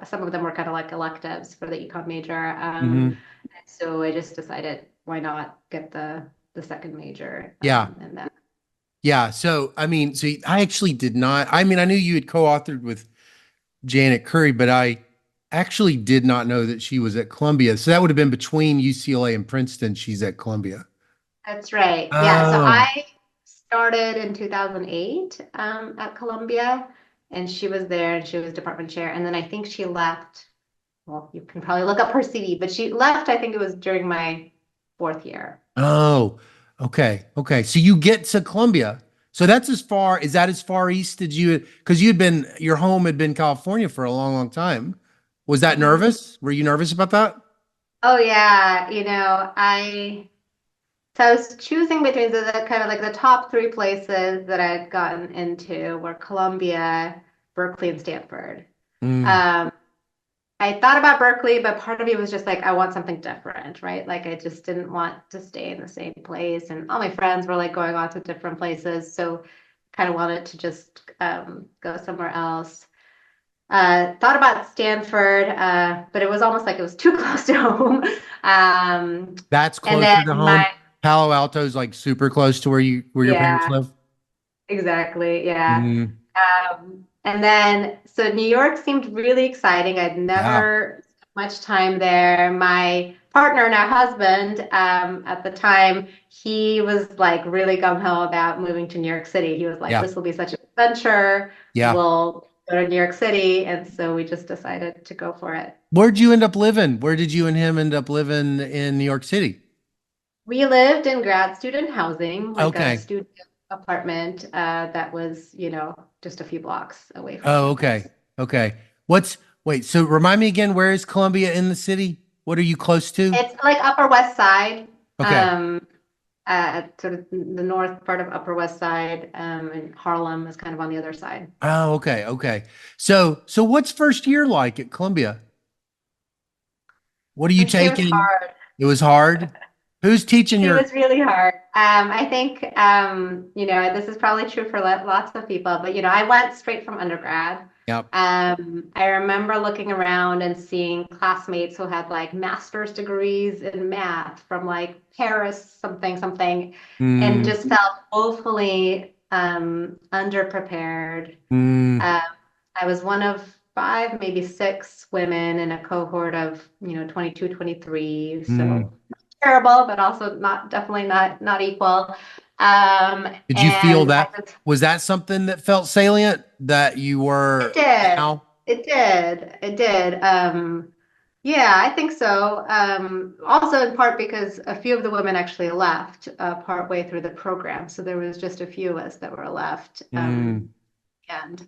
some of them were kind of like electives for the econ major. Hmm. So I just decided why not get the second major Yeah. and that. Yeah. So, I mean, I actually did not, I mean, I knew you had co-authored with Janet Curry, but I actually did not know that she was at Columbia. So that would have been between UCLA and Princeton. She's at Columbia. That's right. Yeah. So Oh, I started in 2008 at Columbia, and she was there and she was department chair. And then I think she left. Well, you can probably look up her CV, but she left, I think it was during my fourth year. oh, okay. Okay. So you get to Columbia. So that's is that as far east did you, because your home had been California for a long, long time. Was that Mhm. nervous? Were you nervous about that? Oh, yeah. So I was choosing between the kind of like the top three places that I'd gotten into were Columbia, Berkeley, and Stanford. Mm, Um, I thought about Berkeley, but part of me was just like, I want something different, right? Like, I just didn't want to stay in the same place. And all my friends were like going on to different places. So, kind of wanted to just go somewhere else. Thought about Stanford, but it was almost like it was too close to home. that's And then closer to home. Palo Alto's like super close to where your parents yeah, live. exactly. Yeah. Mm, And then, so New York seemed really exciting. I'd yeah. never spent much time there. My partner, now husband, at the time, he was like really gung-ho about moving to New York City. He was like, Yeah. this will be such an adventure. Yeah. We'll go to New York City. And so we just decided to go for it. Where'd you end up living? Where did you and him end up living in New York City? We lived in grad student housing, like a Okay. student apartment that was, just a few blocks away from Oh, okay. campus. Okay. Wait, so remind me again, where is Columbia in the city? What are you close to? It's like Upper West Side, Okay. um, sort of the north part of Upper West Side, and Harlem is kind of on the other side. Oh, okay. Okay. So what's first year like at Columbia? What are you First year was taking? hard. It was hard. Who's teaching It your, was really hard. I think, this is probably true for lots of people, but, I went straight from undergrad. yep. I remember looking around and seeing classmates who had like master's degrees in math from like Paris, something, something, and Mm, just felt woefully underprepared. mm, Um, I was one of five, maybe six women in a cohort of, 22, 23. mm. So terrible, but also definitely not equal. Did you feel And I that? just Was that something that felt salient that you It were did. now? It did. It did. Yeah, I think so. Also in part because a few of the women actually left partway through the program. So there was just a few of us that were left. Mm, And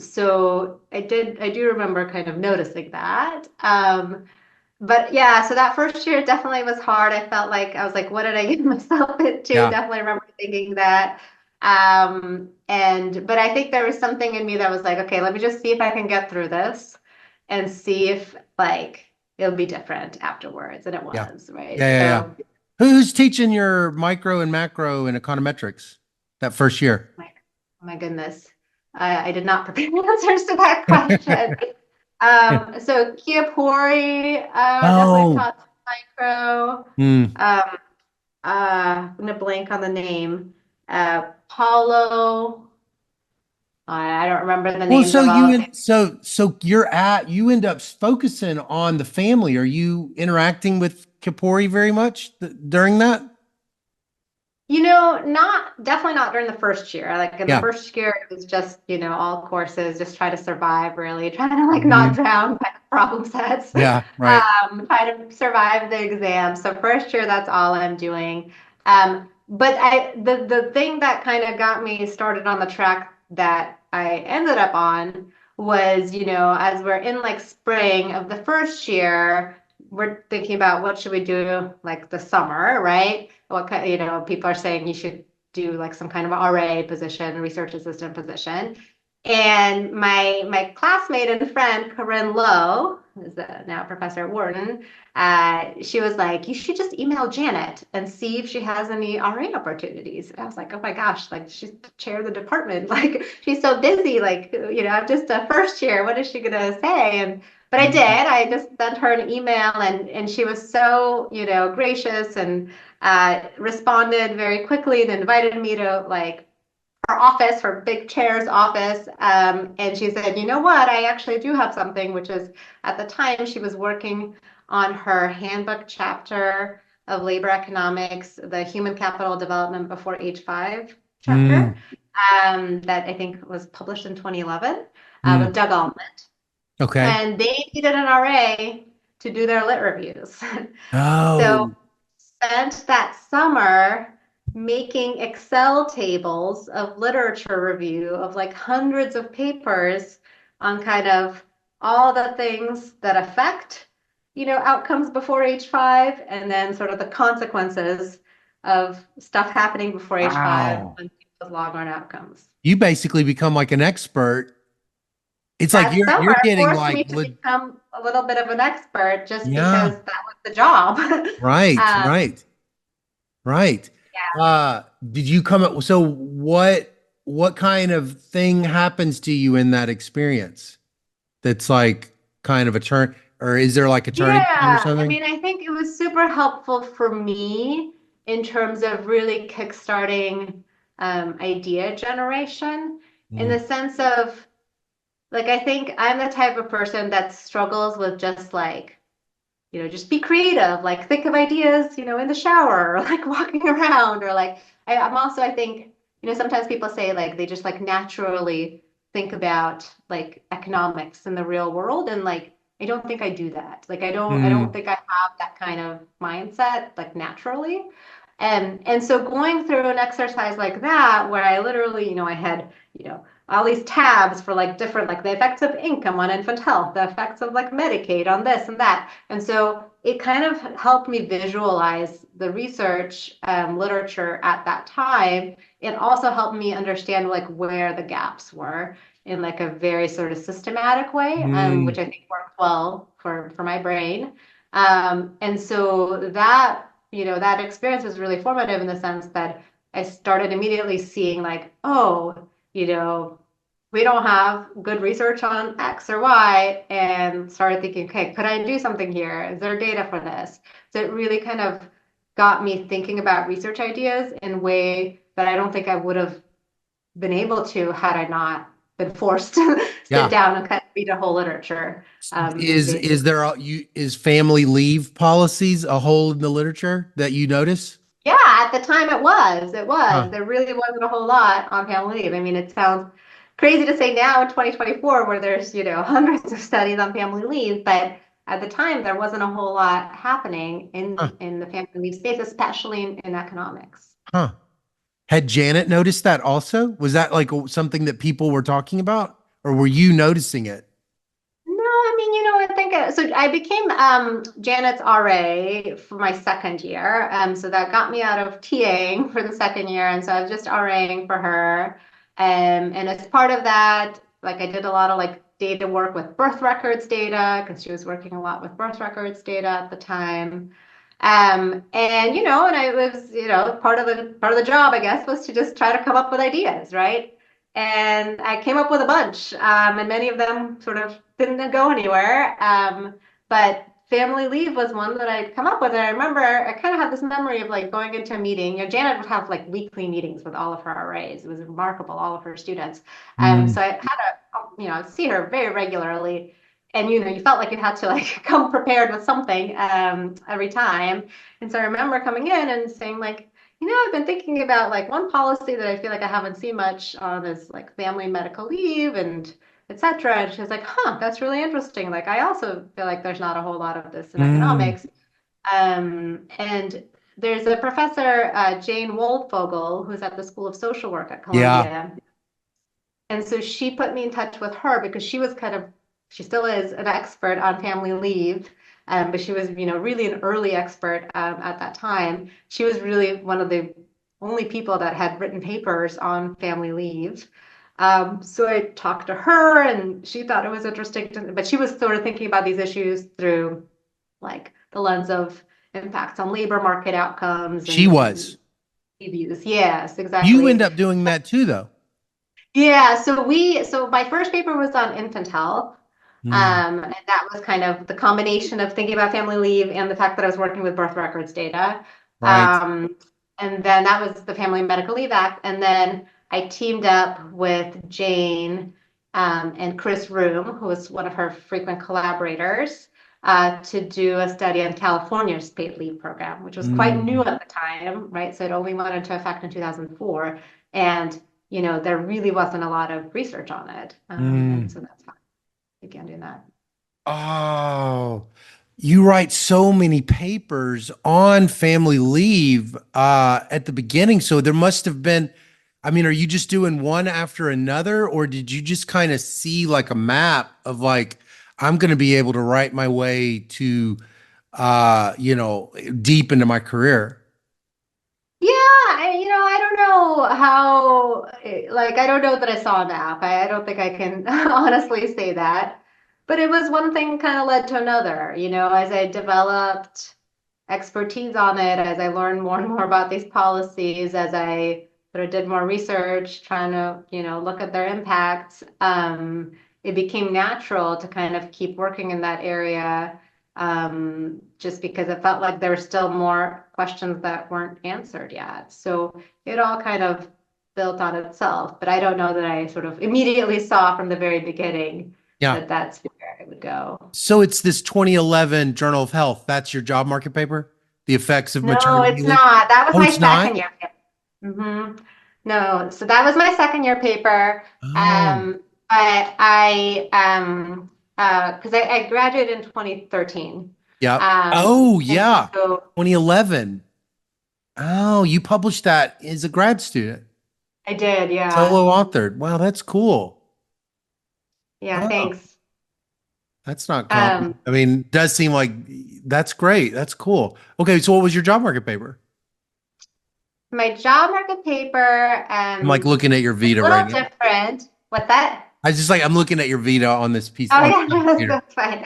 so I do remember kind of noticing that. But yeah, so that first year definitely was hard. I felt like I was like, what did I get myself into? yeah, Definitely remember thinking that. But I think there was something in me that was like, okay, let me just see if I can get through this and see if like it'll be different afterwards. And it yeah, was, yeah, right? yeah, yeah. So Who's teaching your micro and macro and econometrics that first year? my, oh my goodness, I did not prepare answers to that question. So Kiapori definitely Oh, taught micro. mm. Um, I'm gonna blank on the name. Paulo. I don't remember the Well, names of all of them. you end up focusing on the family. Are you interacting with Kapori very much during that? Not definitely not during the first year. Like in the Yeah. first year, it was just, all courses, just try to survive, really, trying to like not Mhm. drown by problem sets, Yeah, right. try to survive the exam. So first year, that's all I'm doing. But the thing that kind of got me started on the track that I ended up on was, as we're in like spring of the first year, we're thinking about what should we do like the summer, right? What kind, people are saying you should do like some kind of RA position, research assistant position. And my classmate and friend, Corinne Lowe, who's now a professor at Wharton, she was like, you should just email Janet and see if she has any RA opportunities. And I was like, oh my gosh, like she's the chair of the department. Like she's so busy. Like, I'm just a first year. What is she gonna say? But I did. Mhm. I just sent her an email and she was so, gracious and responded very quickly and invited me to like her office, her big chair's office. And she said, you know what? I actually do have something, which is at the time she was working on her handbook chapter of labor economics, the human capital development before age five chapter, Mm, that I think was published in 2011 with mm. Doug Almond. Okay. And they needed an RA to do their lit reviews. So Oh, spent that summer making Excel tables of literature review of like hundreds of papers on kind of all the things that affect, outcomes before age five, and then sort of the consequences of stuff happening before age five wow. on people's long-run outcomes. You basically become like an expert. It's like That you're summer getting forced like me to become a little bit of an expert just because yeah, that was the job. right, um, right, right. Did you come up so what kind of thing happens to you in that experience that's like kind of a turn or is there like a turning point or Yeah, I something? mean, I think it was super helpful for me in terms of really kickstarting idea generation in the Mm, sense of like I think I'm the type of person that struggles with just like, just be creative, like think of ideas, in the shower or like walking around or like I'm also I think, sometimes people say like they just like naturally think about like economics in the real world and like I don't think I do that. Like I don't mm, think I have that kind of mindset like naturally. And so going through an exercise like that where I literally, I had, all these tabs for like different like the effects of income on infant health, the effects of like Medicaid on this and that. And so it kind of helped me visualize the research literature at that time. It also helped me understand like where the gaps were in like a very sort of systematic way, which mm, I think worked well for my brain. And so that experience was really formative in the sense that I started immediately seeing like, oh, we don't have good research on X or Y, and started thinking, okay, could I do something here? Is there data for this? So it really kind of got me thinking about research ideas in a way that I don't think I would have been able to had I not been forced to sit yeah. down and kind of read a whole literature. Is there is family leave policies a hole in the literature that you notice? Yeah, at the time it was. It was. Huh. There really wasn't a whole lot on family leave. I mean, it sounds crazy to say now in 2024 where there's, hundreds of studies on family leave, but at the time there wasn't a whole lot happening Huh. in the family leave space, especially in economics. Huh. Had Janet noticed that also? Was that like something that people were talking about, or were you noticing it? No, I mean, I think so. I became Janet's RA for my second year. So that got me out of TAing for the second year. And so I was just RAing for her. And as part of that, like I did a lot of like data work with birth records data because she was working a lot with birth records data at the time. And and I was, part of the job, I guess, was to just try to come up with ideas, right? And I came up with a bunch, and many of them sort of didn't go anywhere. But family leave was one that I'd come up with. And I remember I kind of have this memory of like going into a meeting. Janet would have like weekly meetings with all of her RAs. It was remarkable, all of her students. Mm. So I had see her very regularly. And you felt like you had to like come prepared with something every time. And so I remember coming in and saying like, I've been thinking about like one policy that I feel like I haven't seen much on is like family medical leave and etc. And she's like, huh, that's really interesting. Like I also feel like there's not a whole lot of this in Mm. economics. And there's a professor, Jane Woldfogel, who's at the School of Social Work at Yeah. Columbia. And so she put me in touch with her because she was she still is an expert on family leave. But she was, really an early expert at that time. She was really one of the only people that had written papers on family leave. So I talked to her and she thought it was interesting, but she was sort of thinking about these issues through like the lens of impacts on labor market outcomes She and was. views. Yes, You end exactly. up doing that too, though. Yeah, so my first paper was on infant health. Mm. And that was kind of the combination of thinking about family leave and the fact that I was working with birth records data. Right. Um, and then that was the Family Medical Leave Act. And then I teamed up with Jane and Chris Room, who was one of her frequent collaborators, to do a study on California's paid leave program, which was quite new Mm. at the time, right? So it only went into effect in 2004. And there really wasn't a lot of research on it. And Mm. so that's how I began doing that. Oh, you write so many papers on family leave at the beginning. So there must have been, I mean, are you just doing one after another, or did you just kind of see like a map of like, I'm going to be able to write my way to, deep into my career? Yeah, I don't know how, like, I don't know that I saw a map. I don't think I can honestly say that. But it was one thing kind of led to another, as I developed expertise on it, as I learned more and more about these policies, as I sort of did more research, trying to, look at their impacts, it became natural to kind of keep working in that area, just because it felt like there were still more questions that weren't answered yet. So it all kind of built on itself, but I don't know that I sort of immediately saw from the very beginning Yeah. that that's where I would go. So it's this 2011 Journal of Health. That's your job market paper? The effects of No, maternity it's leave? not. That was Oh, my it's not? second year paper. No, so that was my second year paper. Oh, Because I graduated in 2013. yep. Um, Oh, and yeah. so 2011. Oh, you published that as a grad student, I did, yeah. solo authored. Wow, that's cool. Yeah, Oh, thanks. that's not common. Um, I mean, does seem like that's great. That's cool. Okay, so what was your job market paper? my job market paper I'm like looking at your was Vita a right little now. different. What's that? I just like I'm looking at your Vita on this piece Oh on yeah, the no, computer. that's fine.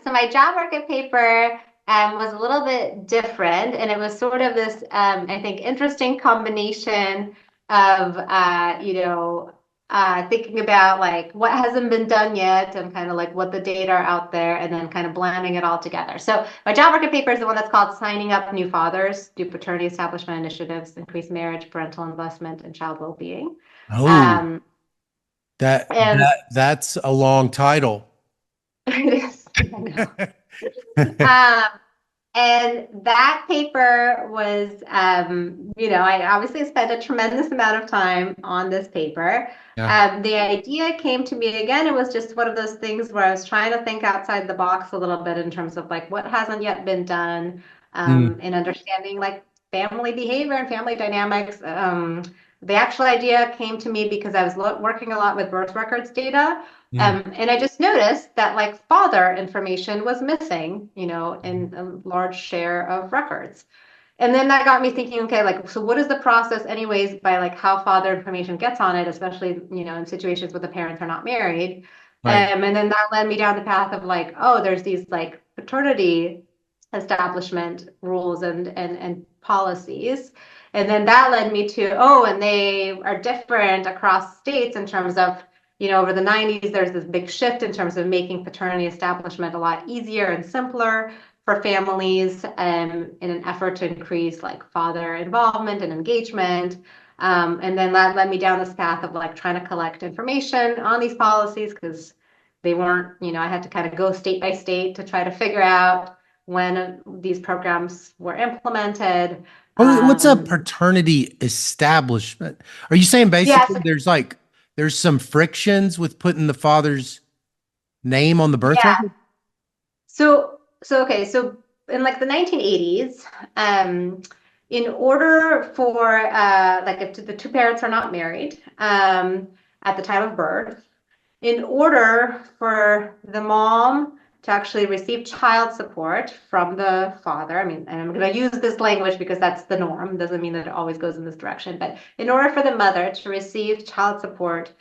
So my job market paper was a little bit different, and it was sort of this, I think, interesting combination of, thinking about like what hasn't been done yet, and kind of like what the data are out there, and then kind of blending it all together. So my job market paper is the one that's called "Signing Up New Fathers: Do Paternity Establishment Initiatives Increase Marriage, Parental Investment, and Child Well-Being?" Oh, Um, that and that's a long title. it is, I know. Um, And that paper was, I obviously spent a tremendous amount of time on this paper. Yeah. The idea came to me again. It was just one of those things where I was trying to think outside the box a little bit in terms of like what hasn't yet been done Mm, in understanding like family behavior and family dynamics. The actual idea came to me because I was working a lot with birth records data. mm. And I just noticed that like father information was missing, in a large share of records. And then that got me thinking, okay, like, so what is the process anyways by like how father information gets on it, especially, in situations where the parents are not married. Right. And then that led me down the path of like, oh, there's these like paternity establishment rules and policies. And then that led me to, oh, and they are different across states in terms of, over the 90s, there's this big shift in terms of making paternity establishment a lot easier and simpler for families in an effort to increase like father involvement and engagement. And then that led me down this path of like trying to collect information on these policies because they weren't, I had to kind of go state by state to try to figure out when these programs were implemented. What's a Um, paternity establishment? Are you saying yes, basically there's some frictions with putting the father's name on the birth yeah. record? So okay, so in like the 1980s, um, in order for like if the two parents are not married at the time of birth, in order for the mom to actually receive child support from the father, I mean, and I'm going to use this language because that's the norm, doesn't mean that it always goes in this direction, but in order for the mother to receive child support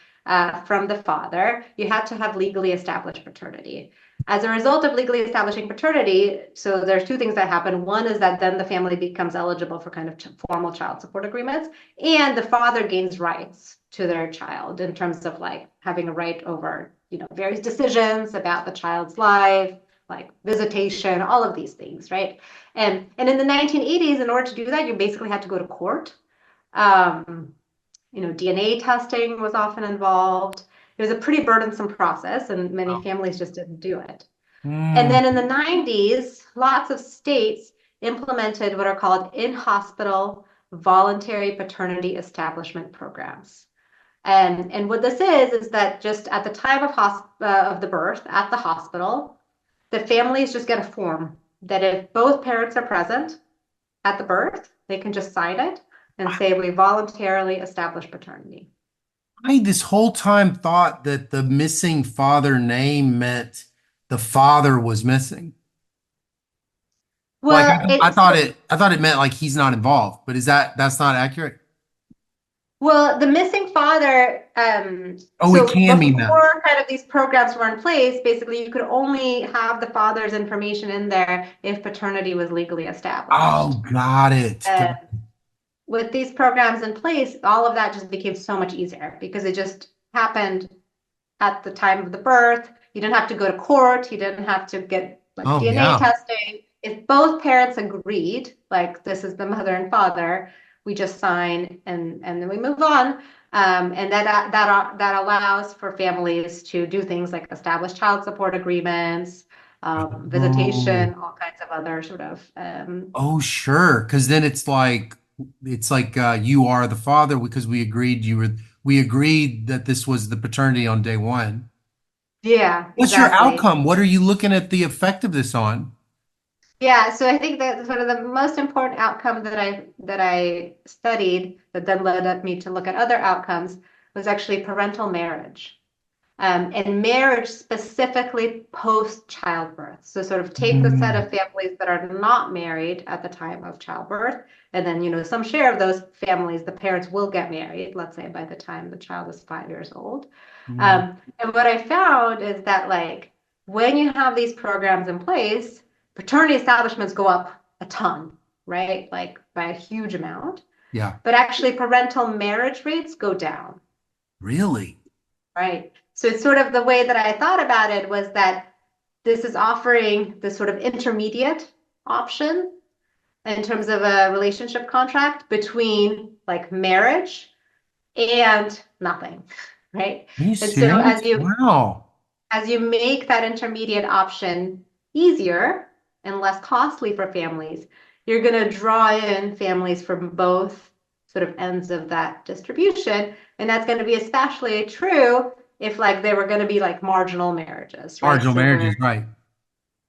from the father, you had to have legally established paternity. As a result of legally establishing paternity, so there's two things that happen. One is that then the family becomes eligible for kind of formal child support agreements, and the father gains rights to their child in terms of like having a right over, various decisions about the child's life, like visitation, all of these things, right? And in the 1980s, in order to do that, you basically had to go to court. Um, DNA testing was often involved. It was a pretty burdensome process, and many families just didn't do it. And Mm. then in the 90s, lots of states implemented what are called in-hospital voluntary paternity establishment programs. And what this is that just at the time of the birth at the hospital, the families just get a form that if both parents are present at the birth, they can just sign it and say we voluntarily establish paternity. I this whole time thought that the missing father name meant the father was missing. Like Well, I thought it meant like he's not involved, but that's not accurate? the missing father, Oh, it so can mean that. before kind of these programs were in place, basically you could only have the father's information in there if paternity was legally established. Oh, got it. Uh, with these programs in place, all of that just became so much easier because it just happened at the time of the birth. You didn't have to go to court. You didn't have to get like Oh, DNA yeah. testing. If both parents agreed, like this is the mother and father, we just sign and then we move on. And that allows for families to do things like establish child support agreements, Oh, visitation, all kinds of other sort of oh, sure. Because then it's like you are the father because we agreed that this was the paternity on day one. yeah, What's your exactly. outcome? What are you looking at the effect of this on? Yeah, so I think that sort of the most important outcome that I studied that then led me to look at other outcomes was actually parental marriage. And marriage specifically post childbirth. So sort of take the set Mm, of families that are not married at the time of childbirth, and then some share of those families, the parents will get married, let's say by the time the child is 5 years old. mm. And what I found is that like when you have these programs in place, paternity establishments go up a ton, right? Like by a huge amount. Yeah, But actually parental marriage rates go down. really? Right. So it's sort of the way that I thought about it was that this is offering this sort of intermediate option in terms of a relationship contract between like marriage and nothing, right? Are you And so serious? Wow. as you make that intermediate option easier and less costly for families, you're going to draw in families from both sort of ends of that distribution. And that's going to be especially true if like they were going to be like marginal marriages, right? Marginal So marriages, where right.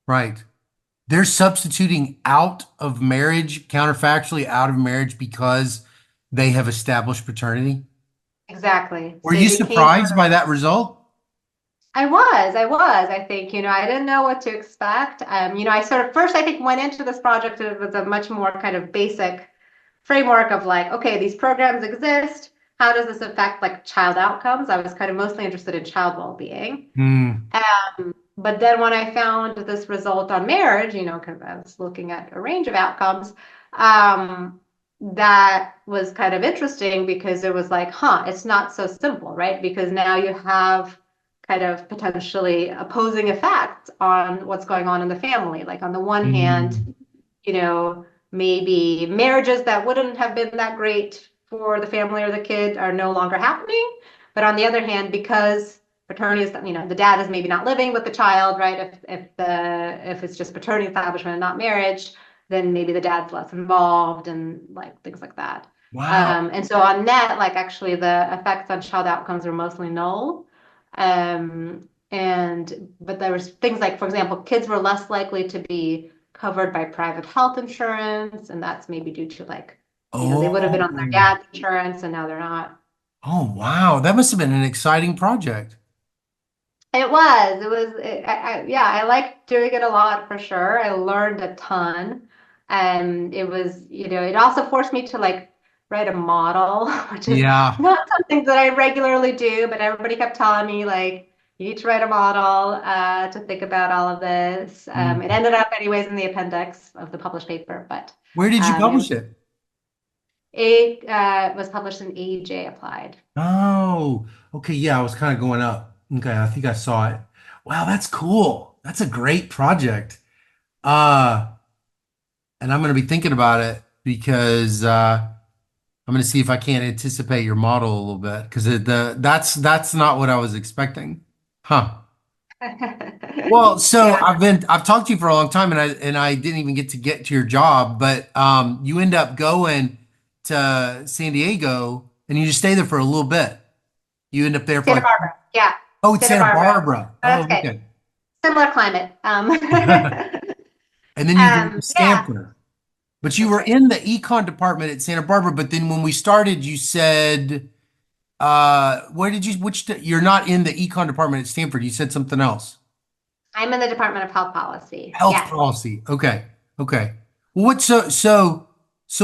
Right. They're substituting out of marriage, counterfactually out of marriage because they have established paternity. exactly. Were So you they became surprised by that result? I think, I didn't know what to expect. I sort of first, I think, went into this project with a much more kind of basic framework of like, okay, these programs exist. How does this affect like child outcomes? I was kind of mostly interested in child well-being. Hmm. But then when I found this result on marriage, because I was looking at a range of outcomes, um, that was kind of interesting because it was like, huh, it's not so simple, right? Because now you have kind of potentially opposing effects on what's going on in the family. Like on the one hand, Hmm. you know, maybe marriages that wouldn't have been that great for the family or the kid are no longer happening. But on the other hand, because paternity is, the dad is maybe not living with the child, right? If it's just paternity establishment and not marriage, then maybe the dad's less involved and like things like that. Wow. And so on net, like actually the effects on child outcomes are mostly null. But there was things like, for example, kids were less likely to be covered by private health insurance, and that's maybe due to like, they would have been on their Oh, dad's insurance and now they're not. oh, wow. That must have been an exciting project. Yeah, I liked doing it a lot for sure. I learned a ton. And it was, it also forced me to like write a model, which is Yeah. not something that I regularly do, but everybody kept telling me like, you need to write a model to think about all of this. It Mm. ended up anyways in the appendix of the published paper, but Where did you um, it, publish it? it was published in AJ Applied. Oh, okay. Yeah, I was kind of going up. Okay, I think I saw it. Wow, that's cool. That's a great project. Uh, and I'm going to be thinking about it because I'm going to see if I can't anticipate your model a little bit because that's not what I was expecting. Huh. Well, so Yeah. I've talked to you for a long time and I didn't even get to your job, but you end up going to San Diego and you just stay there for a little bit. You end up there for Santa like, Barbara. Yeah. oh, it's Santa Santa Barbara. Barbara. Oh, Oh, that's okay. okay. Similar climate. And then you go to Yeah, Stanford. But you that's were right. in the econ department at Santa Barbara, but then when we started, you said, where did you, you're not in the econ department at Stanford. You said something else. I'm in the Department of Health Policy. Health Yes. policy. Okay. Okay. Well, so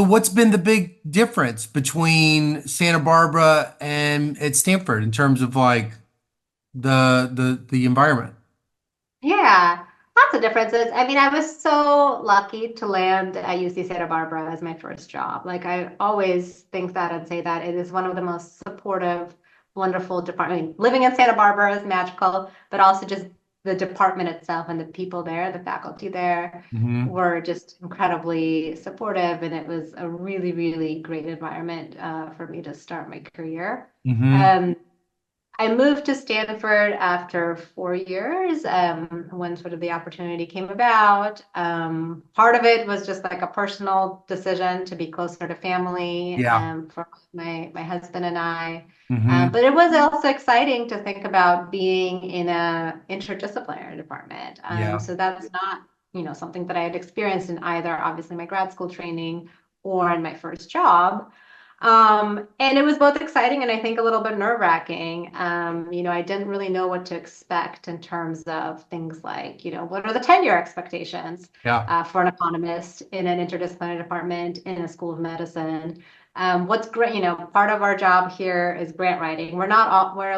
what's been the big difference between Santa Barbara and at Stanford in terms of like the environment? Yeah, lots of differences. I mean, I was so lucky to land at UC Santa Barbara as my first job. Like, I always think that and say that it is one of the most supportive, wonderful department. I mean, living in Santa Barbara is magical, but also just the department itself and the people there, the faculty there Hmm. were just incredibly supportive. And it was a really, really great environment for me to start my career. Hmm. Um, I moved to Stanford after 4 years, when sort of the opportunity came about. Part of it was just like a personal decision to be closer to family, Yeah. for my husband and I. Hmm. But it was also exciting to think about being in a interdisciplinary department. Yeah. So that's not, something that I had experienced in either, obviously, my grad school training or in my first job. And it was both exciting and I think a little bit nerve-wracking. I didn't really know what to expect in terms of things like, what are the tenure expectations Yeah. for an economist in an interdisciplinary department in a school of medicine? What's great, part of our job here is grant writing. We're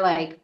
like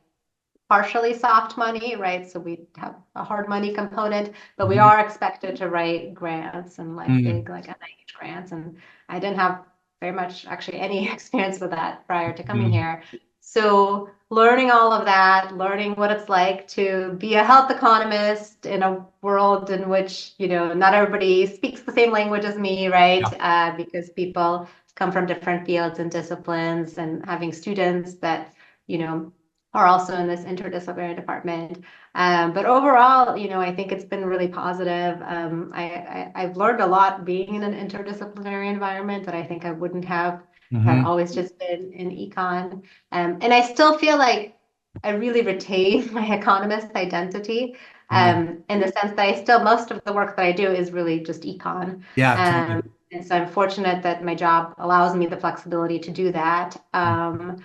partially soft money, right? So we have a hard money component, but we Hmm. are expected to write grants and like big like NIH grants. And I didn't have very much actually any experience with that prior to coming Hmm. here. So learning all of that, learning what it's like to be a health economist in a world in which, not everybody speaks the same language as me, right? Yeah. Because people come from different fields and disciplines and having students that, you know, are also in this interdisciplinary department. But overall, I think it's been really positive. I've learned a lot being in an interdisciplinary environment that I think I wouldn't have had Hmm. always just been in econ. And I still feel like I really retain my economist identity, Hmm. in the sense that I still, most of the work that I do is really just econ. Yeah, Um, totally. and so I'm fortunate that my job allows me the flexibility to do that. And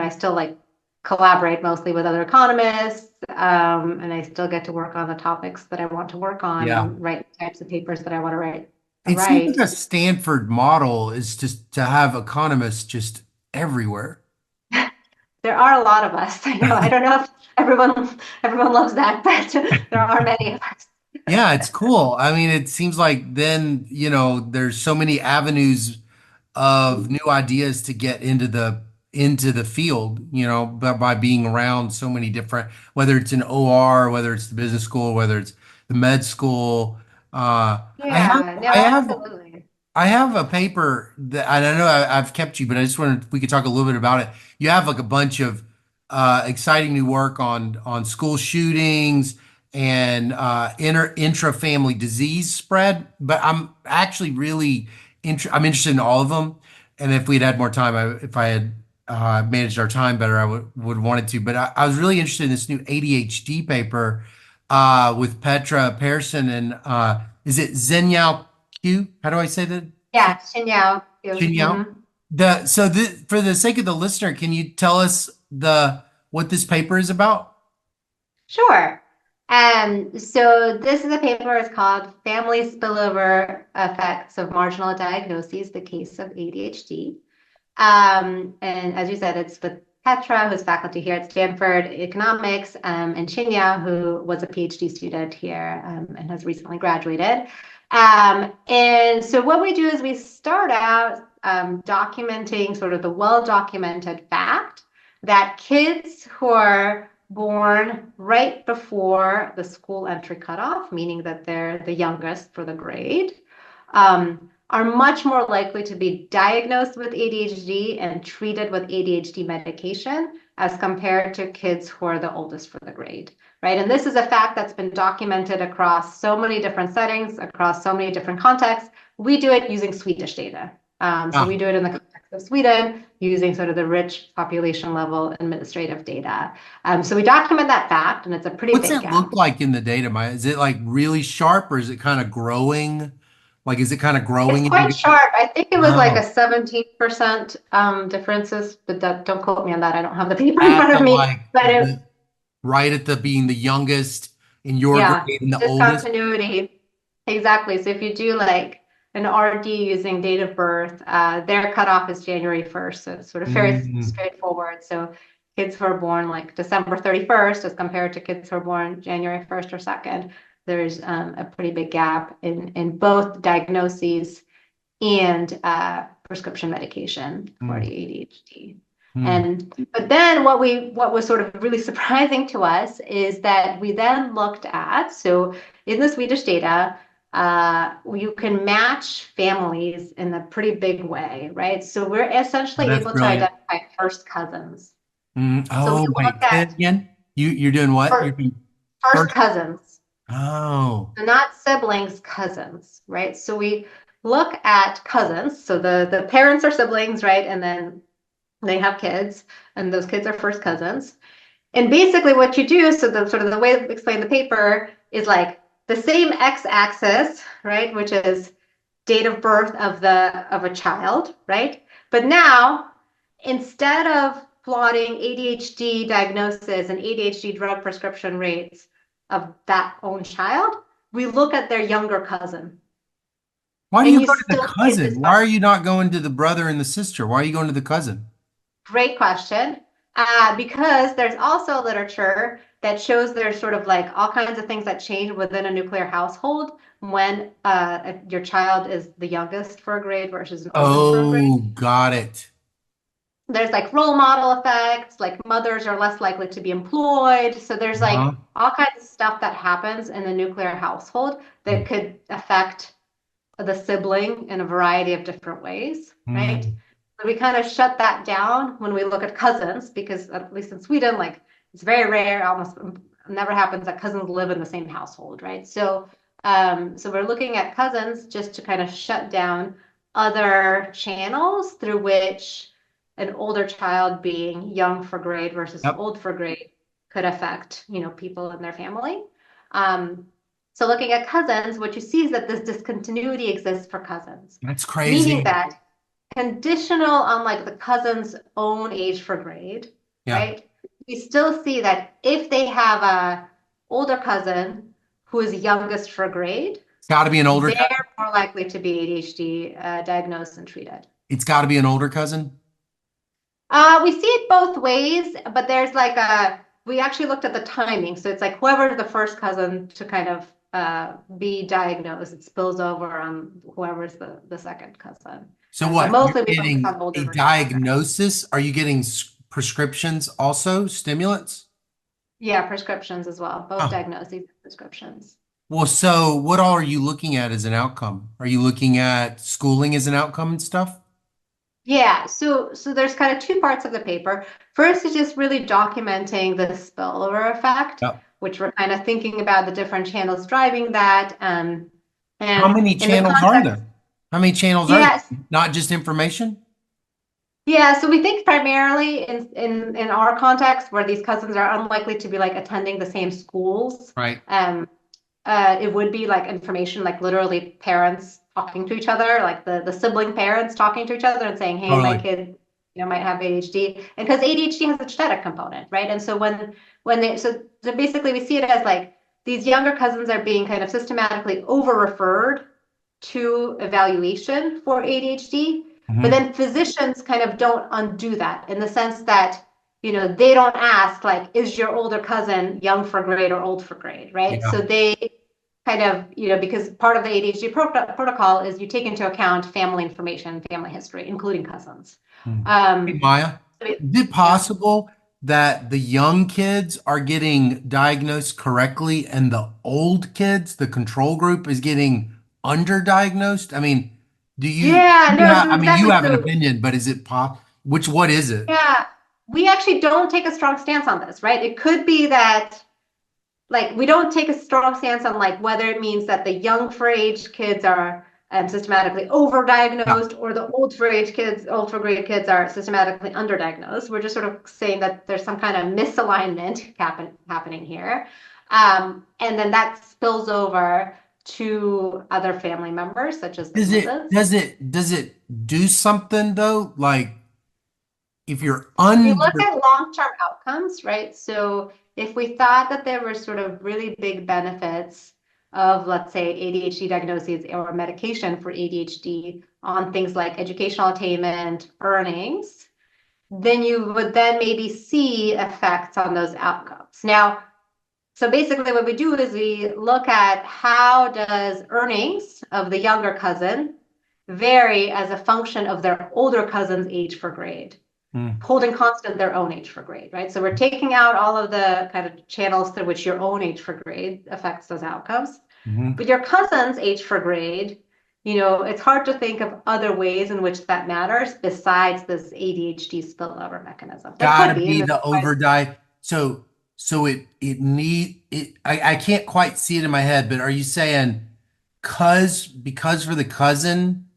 I still like collaborate mostly with other economists, and I still get to work on the topics that I want to work on Yeah. and write the types of papers that I want to write. It seems like Write. a Stanford model is just to have economists just everywhere. There are a lot of us. I know. I don't know if everyone loves that, but there are many of us. Yeah, it's cool. I mean, it seems like then, there's so many avenues of new ideas to get into the field, by being around so many different, whether it's an OR, whether it's the business school, whether it's the med school. I have Yeah, no, I have absolutely. I have a paper that and I know I've kept you, but I just wanted we could talk a little bit about it. You have like a bunch of exciting new work on school shootings and intra-family disease spread, but I'm actually really I'm interested in all of them. And if we'd had more time, if I had managed our time better, I would wanted to. But I was really interested in this new ADHD paper with Petra Pearson and is it Zenyao Q? How do I say that? Yeah, Shinyao. Shinyao? For the sake of the listener, can you tell us what this paper is about? Sure. So this is a paper. It's called Family Spillover Effects of Marginal Diagnoses, the Case of ADHD. And as you said, it's with Petra, who's faculty here at Stanford Economics, and Chinya, who was a PhD student here, and has recently graduated. And so what we do is we start out documenting sort of the well-documented fact that kids who are born right before the school entry cutoff, meaning that they're the youngest for the grade, are much more likely to be diagnosed with ADHD and treated with ADHD medication as compared to kids who are the oldest for the grade, right? And this is a fact that's been documented across so many different settings, across so many different contexts. We do it using Swedish data. So we Ah, do it in the context of Sweden using sort of the rich population level administrative data. So we document that fact, and it's a pretty what's big it look gap. like in the data, Maya? Is it like really sharp or is it kind of growing? Like, is it kind of It's growing as you quite go? sharp. I think it was like a Oh, 17% differences, but don't quote me on that. I don't have the paper in at front the of me. like But right at the being the youngest in your yeah, grade and the oldest. discontinuity. Exactly. So if you do like an RD using date of birth, their cutoff is January 1st. So it's sort of very Mm, straightforward. So kids who are born like December 31st as compared to kids who are born January 1st or 2nd, there's a pretty big gap in both diagnoses and prescription medication for the mm, ADHD. mm. But then what was sort of really surprising to us is that we then looked at, so in the Swedish data, you can match families in a pretty big way, right? So we're Oh, essentially that's able to brilliant. identify first cousins. So we Oh, look wait, say it at again. You're doing what? You're doing first first. cousins. Oh. So not siblings, cousins, right? So we look at cousins. So the parents are siblings, right? And then they have kids, and those kids are first cousins. And basically what you do, so the sort of the way to explain the paper is like the same x-axis, right? Which is date of birth of a child, right? But now instead of plotting ADHD diagnosis and ADHD drug prescription rates of that own child, we look at their younger cousin. Why do And you you go to the still get this cousin? Why are you not going to the brother and the sister? Why are you going to the cousin? great question. Because there's also literature that shows there's sort of like all kinds of things that change within a nuclear household when your child is the youngest for a grade versus an oldest for a grade. Oh, got it. There's like role model effects, like mothers are less likely to be employed. So there's Uh-huh. like all kinds of stuff that happens in the nuclear household that could affect the sibling in a variety of different ways, right? Mm, we kind of shut that down when we look at cousins, because at least in Sweden, like it's very rare, almost never happens that cousins live in the same household, right? So we're looking at cousins just to kind of shut down other channels through which an older child being young for grade versus Yep. old for grade could affect, people in their family. So looking at cousins, what you see is that this discontinuity exists for cousins, That's meaning crazy. that conditional on like the cousin's own age for grade, Yeah. right? We still see that if they have a older cousin who is youngest for grade, It's got to be an older cousin. they're more likely to be ADHD diagnosed and treated. It's got to be an older cousin. We see it both ways, but there's like we actually looked at the timing. So it's like whoever's the first cousin to kind of be diagnosed, it spills over on whoever's the second cousin. So And so what? mostly You're we focus on getting older a versus younger. diagnosis? Are you getting prescriptions also, stimulants? Yeah, prescriptions as well, both Oh. diagnoses and prescriptions. Well, so what all are you looking at as an outcome? Are you looking at schooling as an outcome and stuff? Yeah, so there's kind of two parts of the paper. First is just really documenting the spillover effect, Yep. which we're kind of thinking about the different channels driving that. How And many in the channels are context, there? How many channels are there? yes, Not just information? yeah, so we think primarily in our context where these cousins are unlikely to be like attending the same schools, Right. it would be like information, like literally parents talking to each other, like the sibling parents talking to each other and saying, "Hey, my Totally. kid, might have ADHD," and because ADHD has a genetic component, right? And so when they so basically we see it as like these younger cousins are being kind of systematically over referred to evaluation for ADHD, but Mhm. then physicians kind of don't undo that in the sense that they don't ask like, is your older cousin young for grade or old for grade, right? Yeah. So they kind of, because part of the ADHD protocol is you take into account family information, family history, including cousins. Hey, Um, Maya, is it yeah. possible that the young kids are getting diagnosed correctly and the old kids, the control group, is getting underdiagnosed? I mean, Yeah, no, so I mean, you exactly. have an So opinion, but is it what is it? yeah, we actually don't take a strong stance on this, right? It could be that like we don't take a strong stance on like whether it means that the young for age kids are systematically Yeah. overdiagnosed or the old for grade kids are systematically underdiagnosed. We're just sort of saying that there's some kind of misalignment happening here. And then that spills over to other family members, such as Does it illnesses. does it do something though? Like if you're We look under, at long-term outcomes, right? So if we thought that there were sort of really big benefits of, let's say, ADHD diagnoses or medication for ADHD on things like educational attainment, earnings, then you would then maybe see effects on those outcomes. Now, so basically what we do is we look at how does earnings of the younger cousin vary as a function of their older cousin's age for grade, Hmm. holding constant their own age for grade, right? So we're taking out all of the kind of channels through which your own age for grade affects those outcomes. Mhm. But your cousin's age for grade, it's hard to think of other ways in which that matters besides this ADHD spillover mechanism. There could Gotta be, be and this the is why. overdive. So I can't quite see it in my head, but are you saying because for the cousin,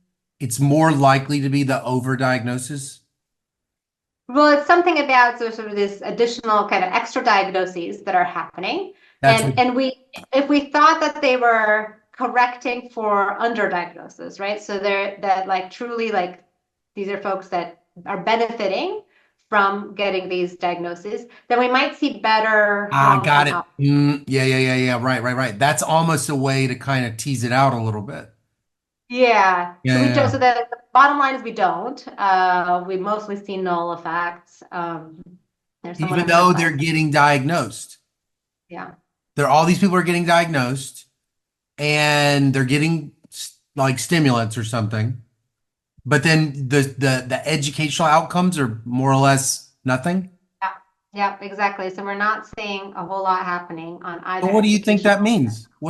it's more likely to be the overdiagnosis? Well, it's something about sort of this additional kind of extra diagnoses that are happening. That's what, And if we thought that they were correcting for underdiagnosis, right? So they're that like truly like these are folks that are benefiting from getting these diagnoses, then we might see better got long-term it. outcomes. Yeah. Right. That's almost a way to kind of tease it out a little bit. Yeah. Yeah, So we yeah, don't, yeah. so the bottom line is we don't. We mostly see null effects. They're somewhat Even though they're imprecise. getting diagnosed. Yeah. All these people are getting diagnosed and they're getting like stimulants or something. But then the educational outcomes are more or less nothing. Yeah, yeah, exactly. So we're not seeing a whole lot happening on So either what do you think that educational.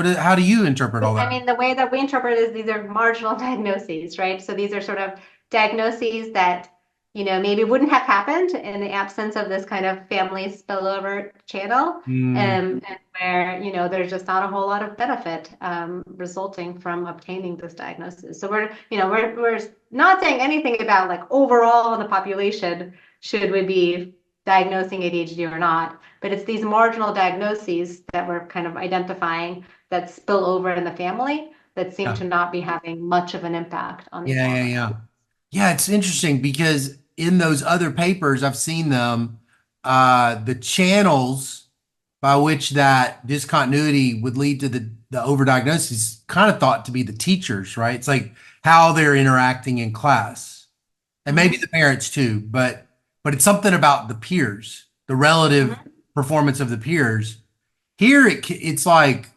means? How do you interpret all I that? mean, the way that we interpret it is these are marginal diagnoses, right? So these are sort of diagnoses that maybe wouldn't have happened in the absence of this kind of family spillover channel, Mm, and where, there's just not a whole lot of benefit resulting from obtaining this diagnosis. So we're not saying anything about like overall in the population, should we be diagnosing ADHD or not, but it's these marginal diagnoses that we're kind of identifying that spill over in the family that seem yeah. to not be having much of an impact on these Yeah, yeah, long-run yeah. outcomes. Yeah, it's interesting because in those other papers, I've seen them, the channels by which that discontinuity would lead to the overdiagnosis kind of thought to be the teachers, right? It's like how they're interacting in class and maybe Mhm. the parents too, but it's something about the peers, the relative Mhm. performance of the peers. Here, it's like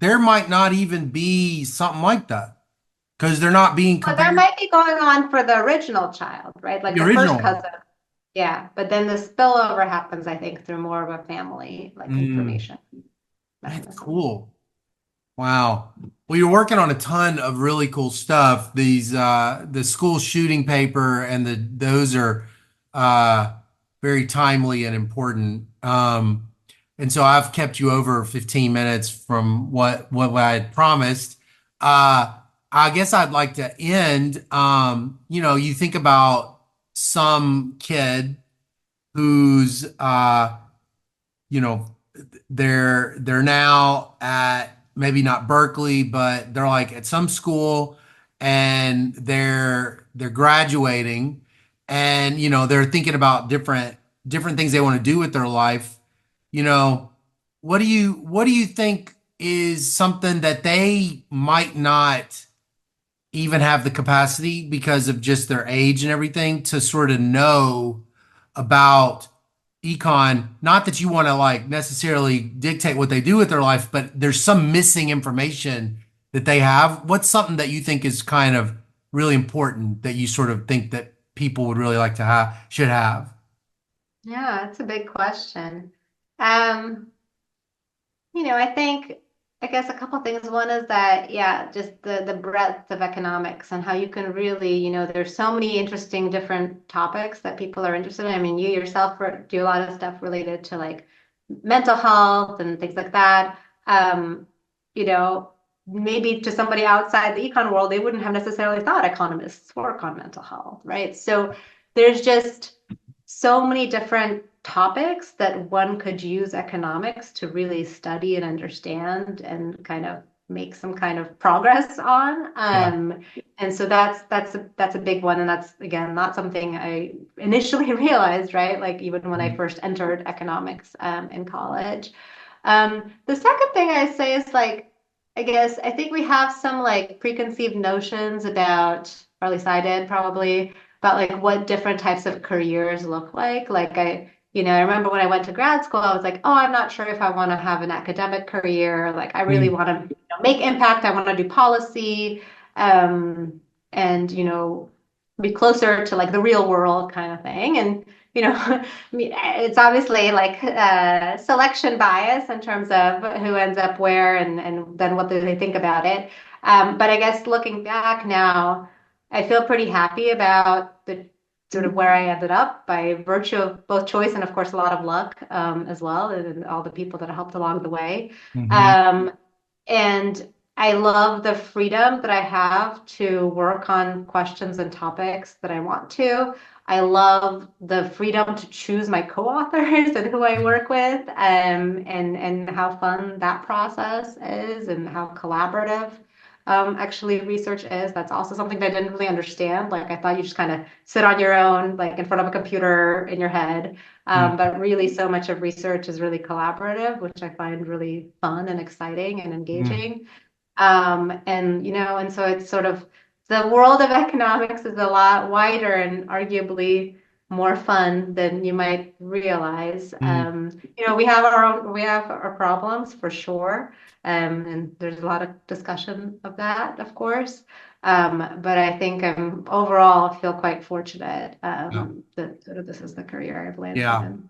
there might not even be something like that because they're not being Well, that compared to might be going on for the original child, right? Like the the first original one. cousin. Yeah, but then the spillover happens, I think, through more of a family like Mm, information that's mechanism. cool. Wow. Well, you're working on a ton of really cool stuff. These the school shooting paper and those are uh very timely and important. And so I've kept you over 15 minutes from what I had promised. Uh I guess I'd like to end you think about some kid who's you know they're now at maybe not Berkeley, but they're like at some school and they're graduating and they're thinking about different things they want to do with their life. You know, what do you think is something that they might not even have the capacity because of just their age and everything to sort of know about econ? Not that you want to like necessarily dictate what they do with their life, but there's some missing information that they have. What's something that you think is kind of really important that you sort of think that people would really like to have, should have? Yeah, that's a big question. Um, I guess a couple things. One is that, yeah, just the breadth of economics and how you can really, there's so many interesting different topics that people are interested in. I mean, you yourself do a lot of stuff related to like mental health and things like that. Um, you know, Maybe to somebody outside the econ world, they wouldn't have necessarily thought economists work on mental health, right? So there's just so many different topics that one could use economics to really study and understand and kind of make some kind of progress on. Yeah. And so that's a big one, and that's again not something I initially realized, right? Like even when I Mhm. first entered economics in college. The second thing I say is like, I guess I think we have some like preconceived notions about, or at least I did probably, about like what different types of careers look like. I remember when I went to grad school, I was like, oh, I'm not sure if I want to have an academic career. Like, I really Mm, want to make impact. I want to do policy, um, and be closer to like the real world kind of thing. And I mean, it's obviously like selection bias in terms of who ends up where and then what do they think about it. But I guess looking back now, I feel pretty happy about the sort of where I ended up by virtue of both choice and, of course, a lot of luck as well, and all the people that helped along the way. mhm, Um, and I love the freedom that I have to work on questions and topics that I want to. I love the freedom to choose my co-authors and who I work with, and how fun that process is, and how collaborative actually research is. That's also something that I didn't really understand. Like I thought you just kind of sit on your own, like in front of a computer in your head. mm, But really, so much of research is really collaborative, which I find really fun and exciting and mm, engaging. And so it's sort of the world of economics is a lot wider and arguably more fun than you might realize. mm. We have our problems for sure. And there's a lot of discussion of that, of course. But I think overall feel quite fortunate Yeah. that sort of this is the career I've landed Yeah. in.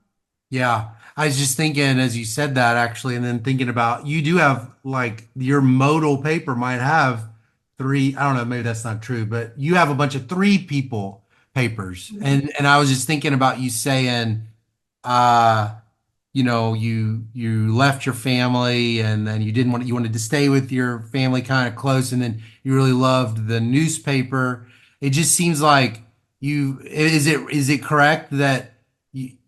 Yeah, I was just thinking as you said that actually, and then thinking about you do have like your modal paper might have three. I don't know, maybe that's not true, but you have a bunch of three people papers. And I was just thinking about you saying, uh, you left your family and then you wanted to stay with your family kind of close, and then you really loved the newspaper. It just seems like is it correct that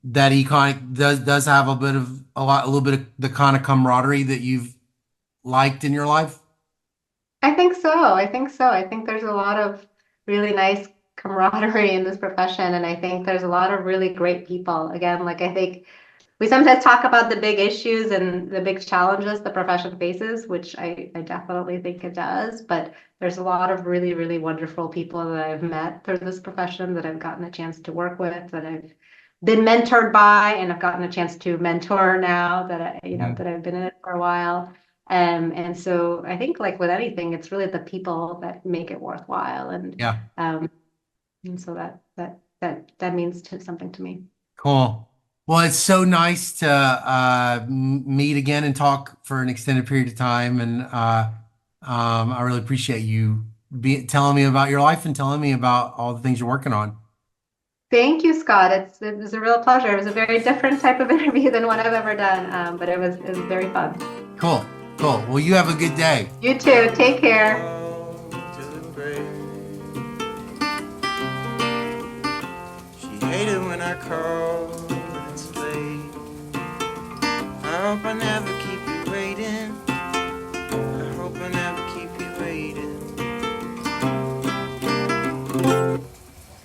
that econ does have a little bit of the kind of camaraderie that you've liked in your life? I think so. I think so. I think there's a lot of really nice camaraderie in this profession, and I think there's a lot of really great people. Again, like I think we sometimes talk about the big issues and the big challenges the profession faces, which I definitely think it does. But there's a lot of really, really wonderful people that I've met through this profession that I've gotten a chance to work with, that I've been mentored by, and I've gotten a chance to mentor now that Mhm. that I've been in it for a while. And so I think like with anything, it's really the people that make it worthwhile. Yeah, Um, and so that means something to me. cool. Well, it's so nice to meet again and talk for an extended period of time, and I really appreciate you telling me about your life and telling me about all the things you're working on. Thank you, Scott. It was a real pleasure. It was a very different type of interview than what I've ever done, but it was very fun. Cool, cool. Well, you have a good day. You too. Take care.